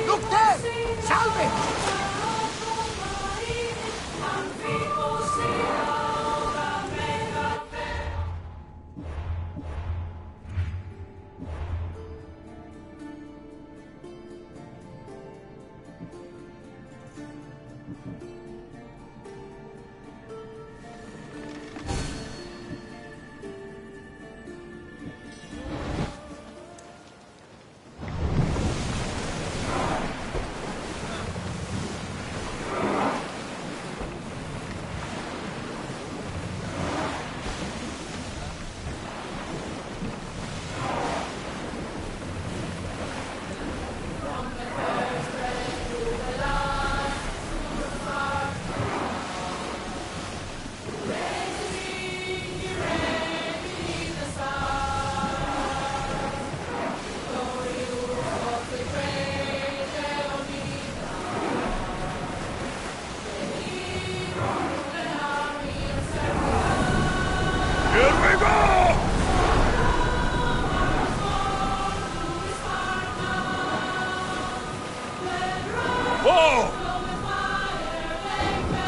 Look there! Salve!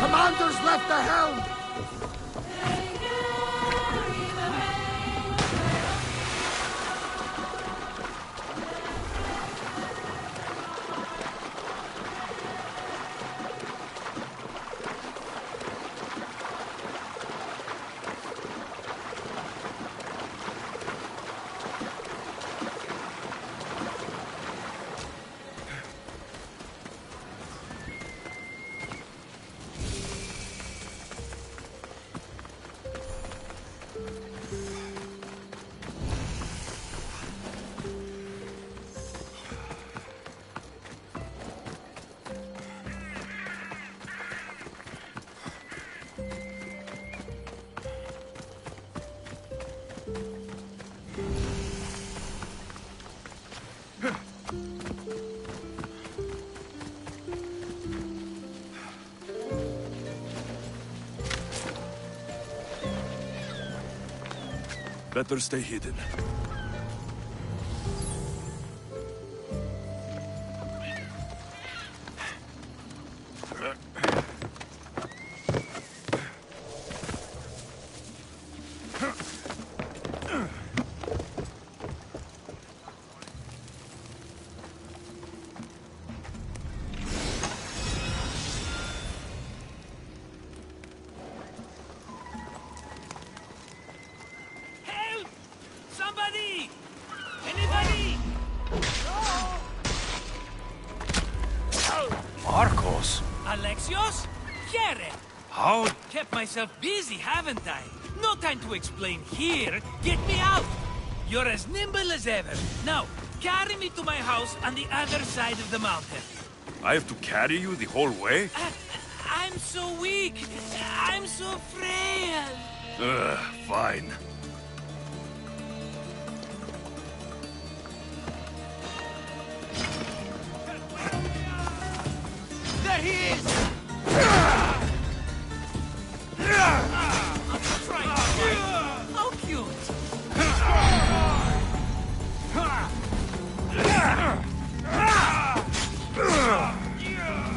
Commander's left the helm! Better stay hidden. Markos? Alexios? Here! How? Kept myself busy, haven't I? No time to explain here. Get me out! You're as nimble as ever. Now, carry me to my house on the other side of the mountain. I have to carry you the whole way? I'm so weak. I'm so frail. Fine. There he is! How cute!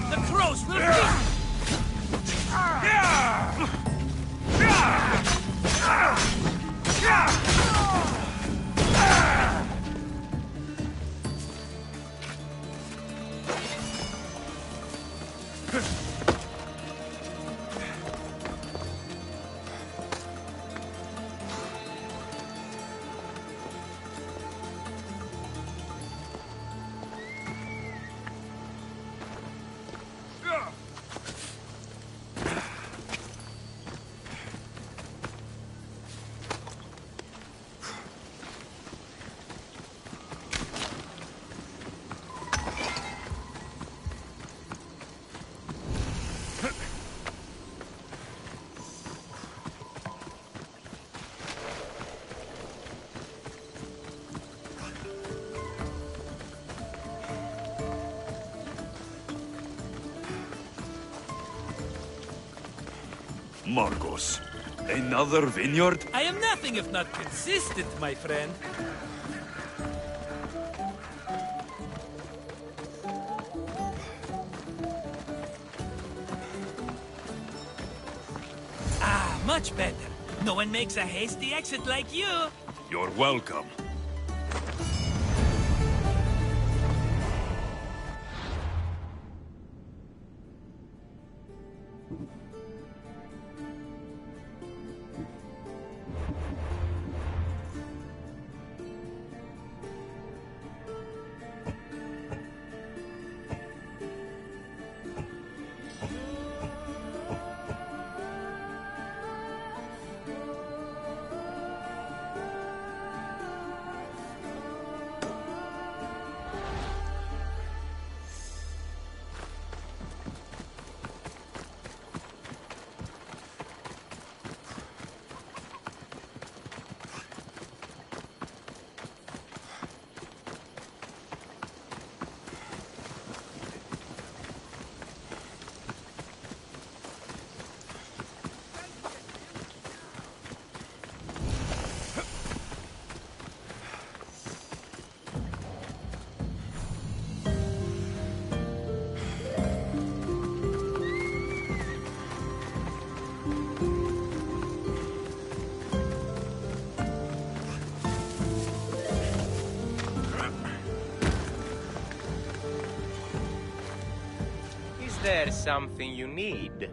The crows will feast! Markos, another vineyard? I am nothing if not consistent, my friend. Ah, much better. No one makes a hasty exit like you. You're welcome. Is there something you need?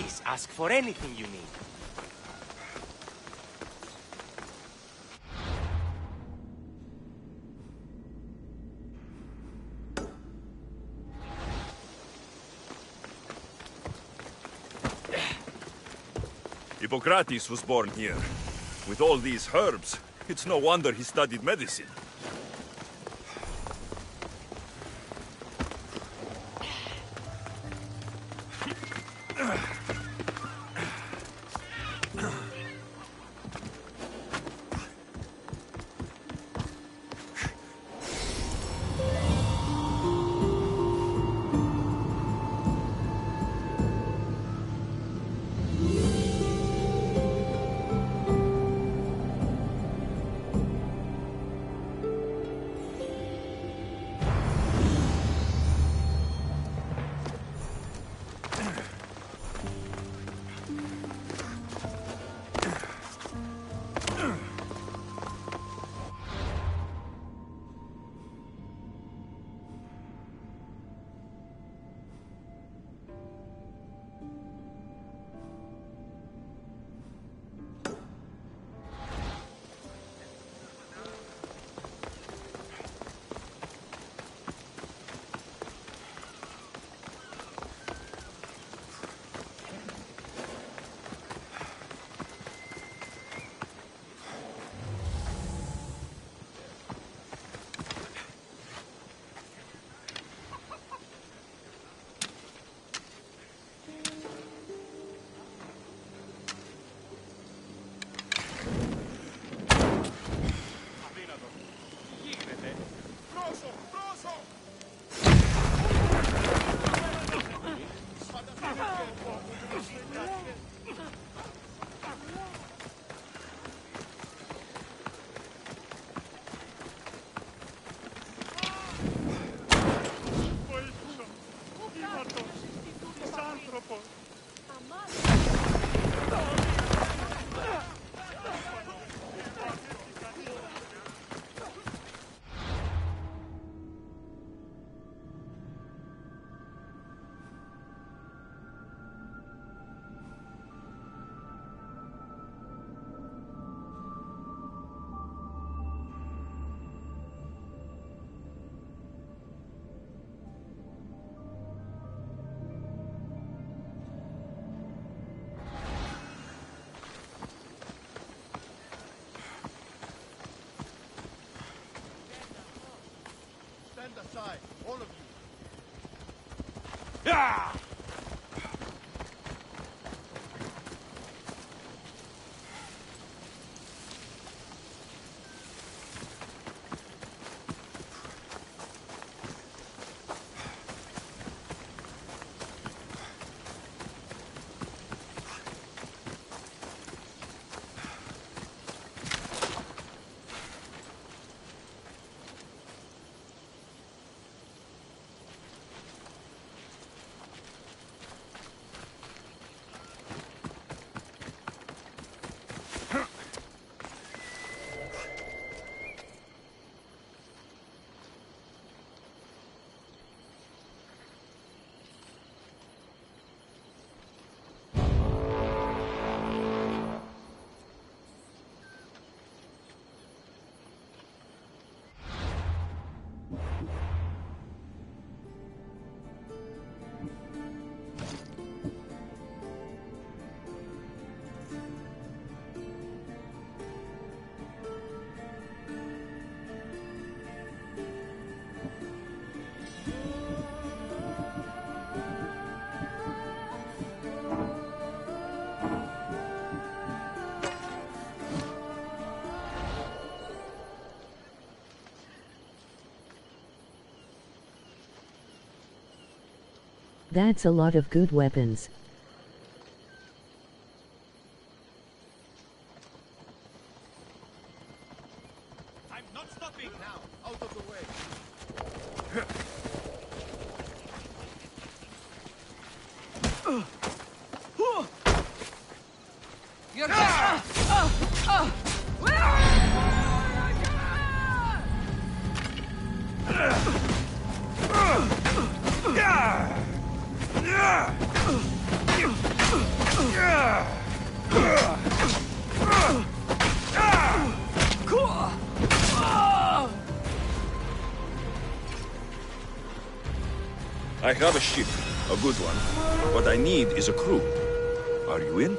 Please ask for anything you need. Hippocrates was born here. With all these herbs, it's no wonder he studied medicine. Aside, all of you. Yeah! That's a lot of good weapons. I'm not stopping now. Out of the way. You're Yeah! I have a ship, a good one. What I need is a crew. Are you in?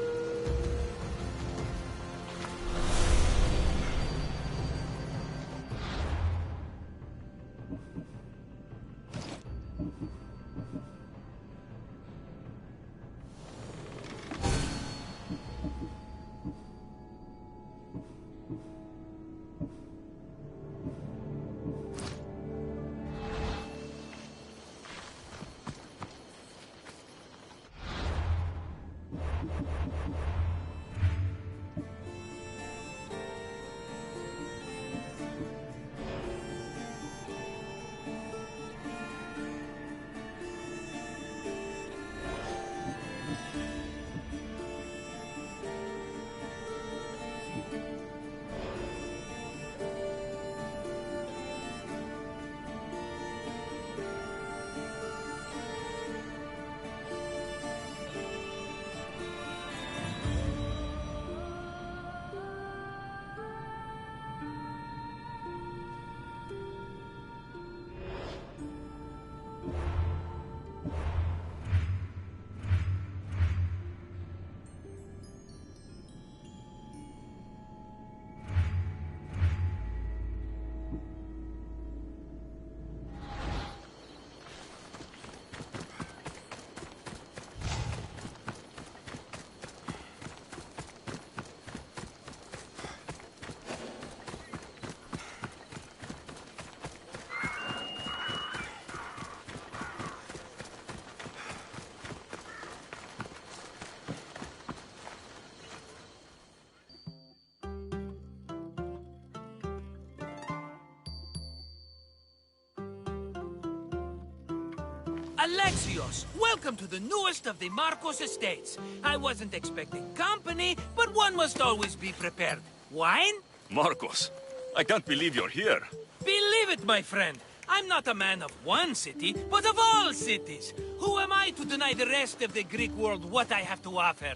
Alexios, welcome to the newest of the Marcos estates. I wasn't expecting company, but one must always be prepared. Wine? Marcos, I can't believe you're here. Believe it, my friend. I'm not a man of one city, but of all cities. Who am I to deny the rest of the Greek world what I have to offer?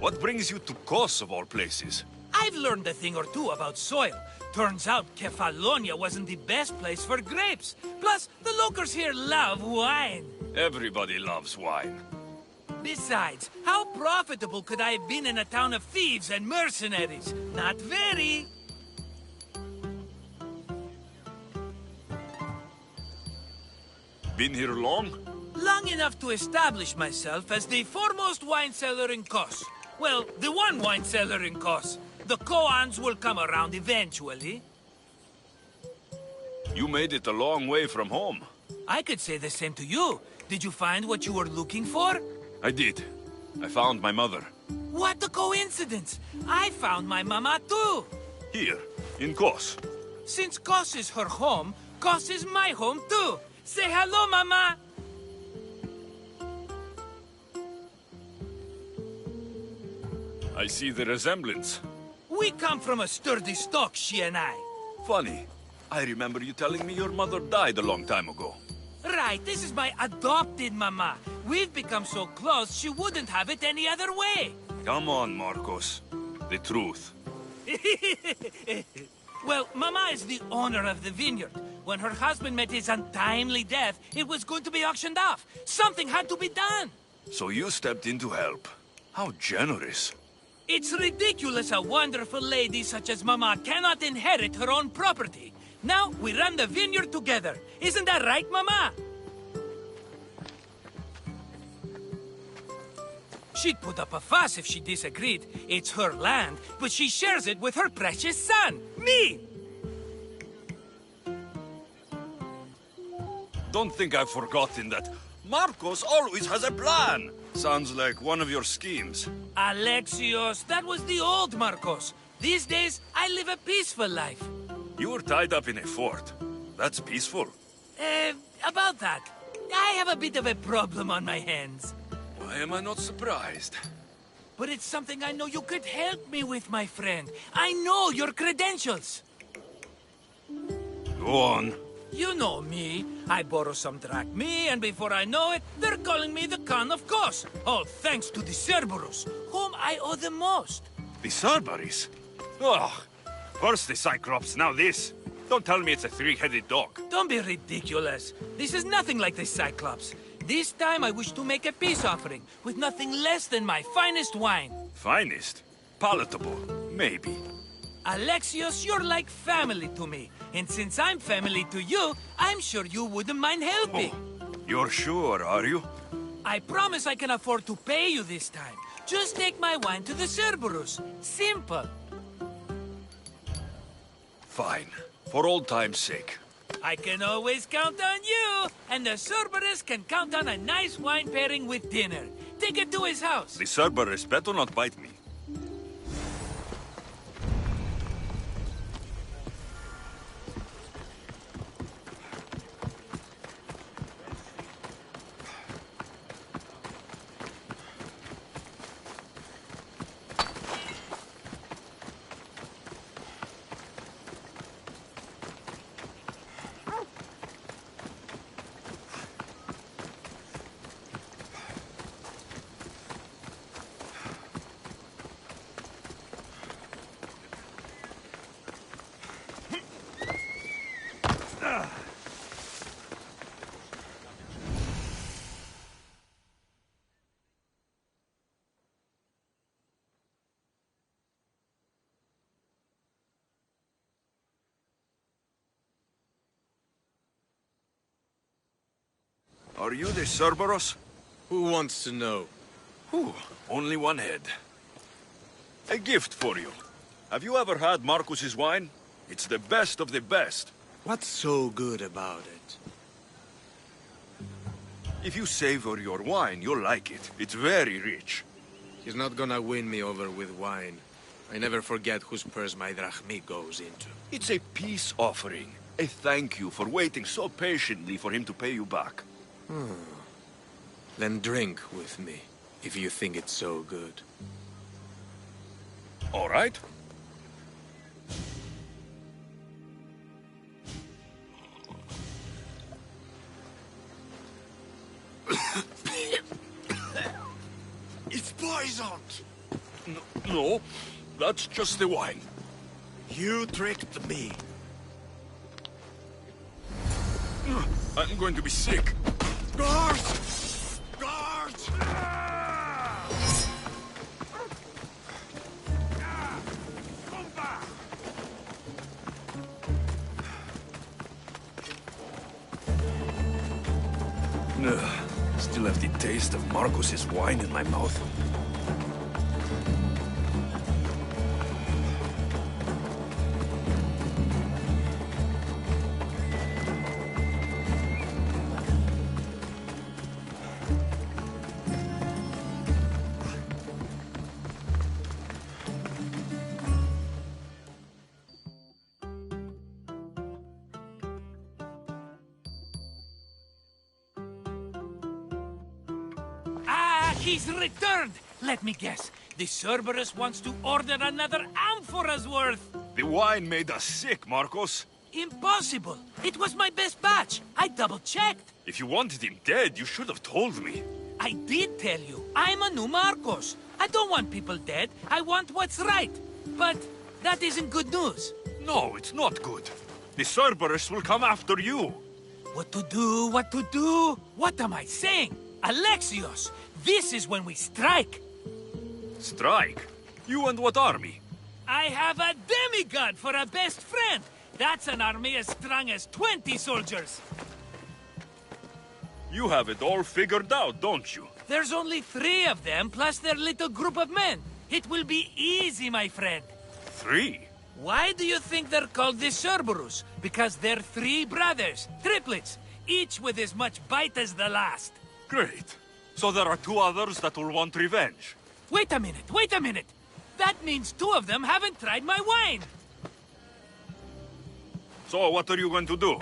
What brings you to Kos, of all places? I've learned a thing or two about soil. Turns out Kefalonia wasn't the best place for grapes. Plus, the locals here love wine. Everybody loves wine. Besides, how profitable could I have been in a town of thieves and mercenaries? Not very. Been here long? Long enough to establish myself as the foremost wine seller in Kos. Well, the one wine seller in Kos. The koans will come around eventually. You made it a long way from home. I could say the same to you. Did you find what you were looking for? I did. I found my mother. What a coincidence! I found my mama too! Here, in Kos. Since Kos is her home, Kos is my home too! Say hello, mama! I see the resemblance. We come from a sturdy stock, she and I. Funny. I remember you telling me your mother died a long time ago. Right, this is my adopted mama. We've become so close, she wouldn't have it any other way. Come on, Marcos. The truth. Well, Mama is the owner of the vineyard. When her husband met his untimely death, it was going to be auctioned off. Something had to be done. So you stepped in to help. How generous. It's ridiculous a wonderful lady such as Mama cannot inherit her own property. Now we run the vineyard together. Isn't that right, Mama? She'd put up a fuss if she disagreed. It's her land, but she shares it with her precious son, me! Don't think I've forgotten that. Marcos always has a plan. Sounds like one of your schemes. Alexios, that was the old Marcos. These days, I live a peaceful life. You were tied up in a fort. That's peaceful. About that. I have a bit of a problem on my hands. Why am I not surprised? But it's something I know you could help me with, my friend. I know your credentials. Go on. You know me. I borrow some drachmae, and before I know it, they're calling me the Khan of Kos. All thanks to the Cerberus, whom I owe the most. The Cerberus? Ugh. First the Cyclops, now this. Don't tell me it's a three-headed dog. Don't be ridiculous. This is nothing like the Cyclops. This time I wish to make a peace offering with nothing less than my finest wine. Finest? Palatable, maybe. Alexios, you're like family to me. And since I'm family to you, I'm sure you wouldn't mind helping. Oh, you're sure, are you? I promise I can afford to pay you this time. Just take my wine to the Cerberus. Simple. Fine. For old time's sake. I can always count on you. And the Cerberus can count on a nice wine pairing with dinner. Take it to his house. The Cerberus better not bite me. Are you the Cerberus? Who wants to know? Only one head. A gift for you. Have you ever had Marcus's wine? It's the best of the best. What's so good about it? If you savor your wine, you'll like it. It's very rich. He's not gonna win me over with wine. I never forget whose purse my drachmi goes into. It's a peace offering. A thank you for waiting so patiently for him to pay you back. Then drink with me, if you think it's so good. All right. It's poisoned! No, that's just the wine. You tricked me. I'm going to be sick. Guards! Guards! Come back! Still have the taste of Marcus's wine in my mouth. He's returned! Let me guess. The Cerberus wants to order another amphora's worth. The wine made us sick, Marcos. Impossible! It was my best batch. I double-checked. If you wanted him dead, you should have told me. I did tell you. I'm a new Marcos. I don't want people dead. I want what's right. But that isn't good news. No, it's not good. The Cerberus will come after you. What to do? What to do? What am I saying? Alexios! This is when we strike. Strike? You and what army? I have a demigod for a best friend. That's an army as strong as 20 soldiers. You have it all figured out, don't you? There's only 3 of them, plus their little group of men. It will be easy, my friend. 3? Why do you think they're called the Cerberus? Because they're 3 brothers, triplets, each with as much bite as the last. Great. So there are 2 others that will want revenge. Wait a minute, wait a minute! That means 2 of them haven't tried my wine! So what are you going to do?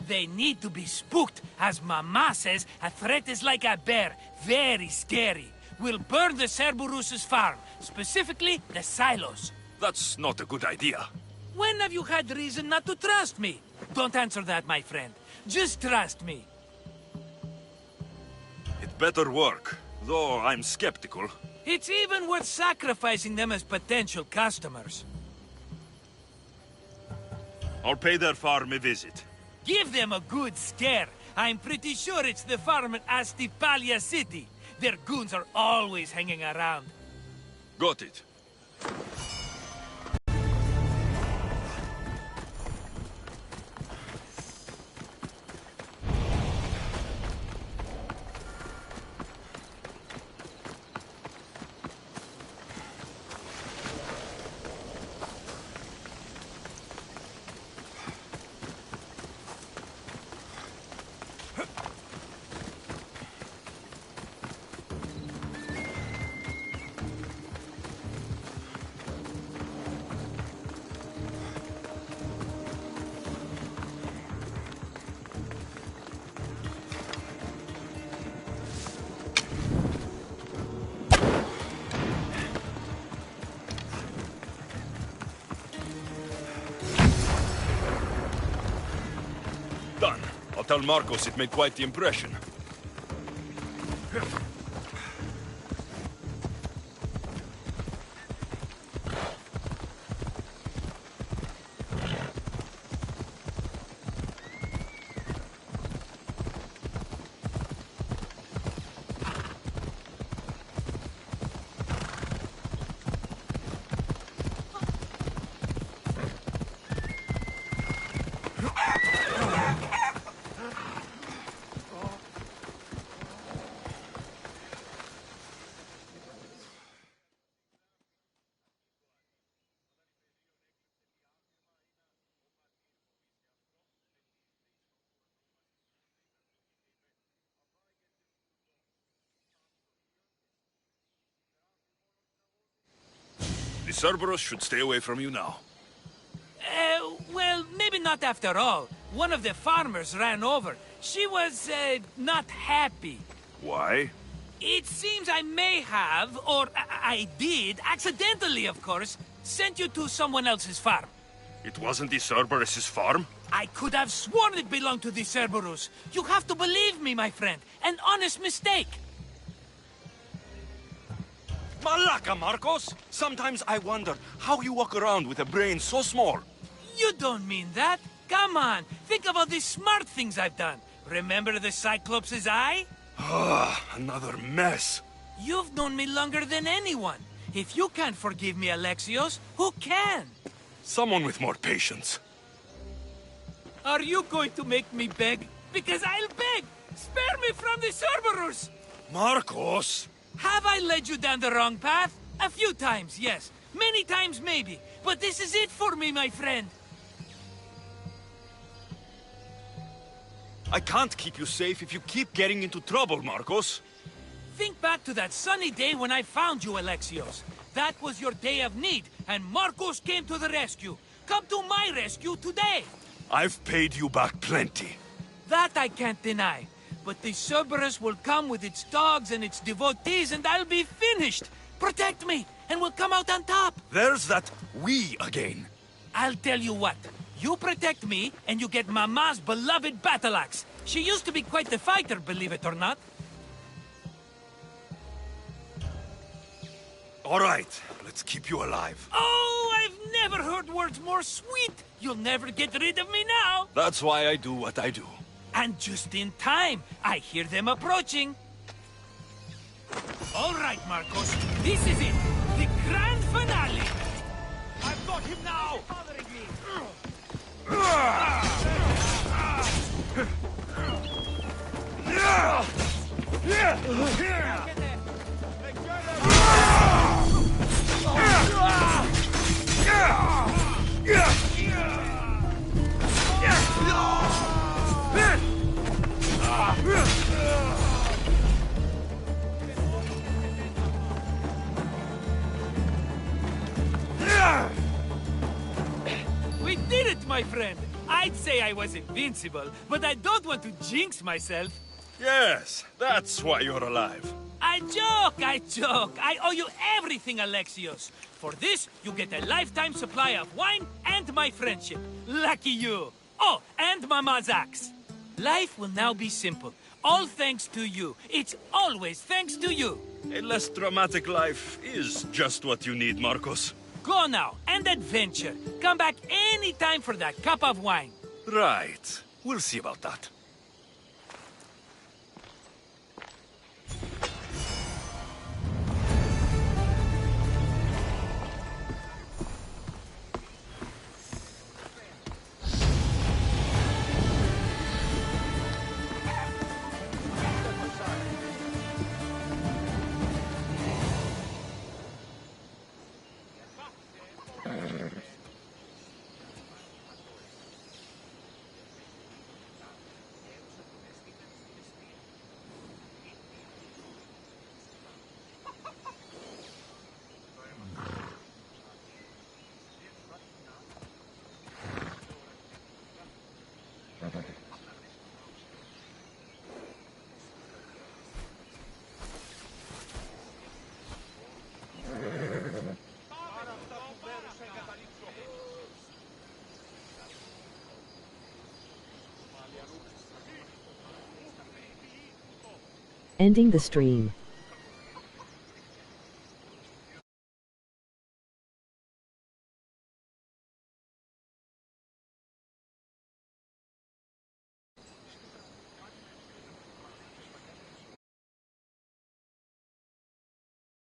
They need to be spooked. As Mama says, a threat is like a bear. Very scary. We'll burn the Cerberus's farm, specifically the silos. That's not a good idea. When have you had reason not to trust me? Don't answer that, my friend. Just trust me. It better work, though I'm skeptical. It's even worth sacrificing them as potential customers. I'll pay their farm a visit. Give them a good scare. I'm pretty sure it's the farm at Astipalia City. Their goons are always hanging around. Got it. Done. I'll tell Marcos it made quite the impression. The Cerberus should stay away from you now. Well, maybe not after all. One of the farmers ran over. She was, not happy. Why? It seems I may have, or I did, accidentally of course, sent you to someone else's farm. It wasn't the Cerberus's farm? I could have sworn it belonged to the Cerberus. You have to believe me, my friend. An honest mistake. Malaka, Marcos! Sometimes I wonder how you walk around with a brain so small. You don't mean that. Come on, think of all the smart things I've done. Remember the Cyclops' eye? Ah, another mess. You've known me longer than anyone. If you can't forgive me, Alexios, who can? Someone with more patience. Are you going to make me beg? Because I'll beg! Spare me from the Cerberus! Marcos! Have I led you down the wrong path? A few times, yes. Many times, maybe. But this is it for me, my friend. I can't keep you safe if you keep getting into trouble, Marcos. Think back to that sunny day when I found you, Alexios. That was your day of need, and Marcos came to the rescue. Come to my rescue today. I've paid you back plenty. That I can't deny. But the Cerberus will come with its dogs and its devotees, and I'll be finished. Protect me, and we'll come out on top. There's that we again. I'll tell you what. You protect me, and you get Mama's beloved battle axe. She used to be quite the fighter, believe it or not. All right, let's keep you alive. Oh, I've never heard words more sweet. You'll never get rid of me now. That's why I do what I do. And just in time, I hear them approaching. All right, Marcos, this is it. The grand finale. I've got him now! Bothering me. We did it, my friend! I'd say I was invincible, but I don't want to jinx myself. Yes, that's why you're alive. I joke, I joke. I owe you everything, Alexios. For this, you get a lifetime supply of wine and my friendship. Lucky you. Oh, and Mama's axe. Life will now be simple. All thanks to you. It's always thanks to you. A less dramatic life is just what you need, Marcos. go now, and adventure. Come back anytime for that cup of wine. Right. We'll see about that. Ending the stream.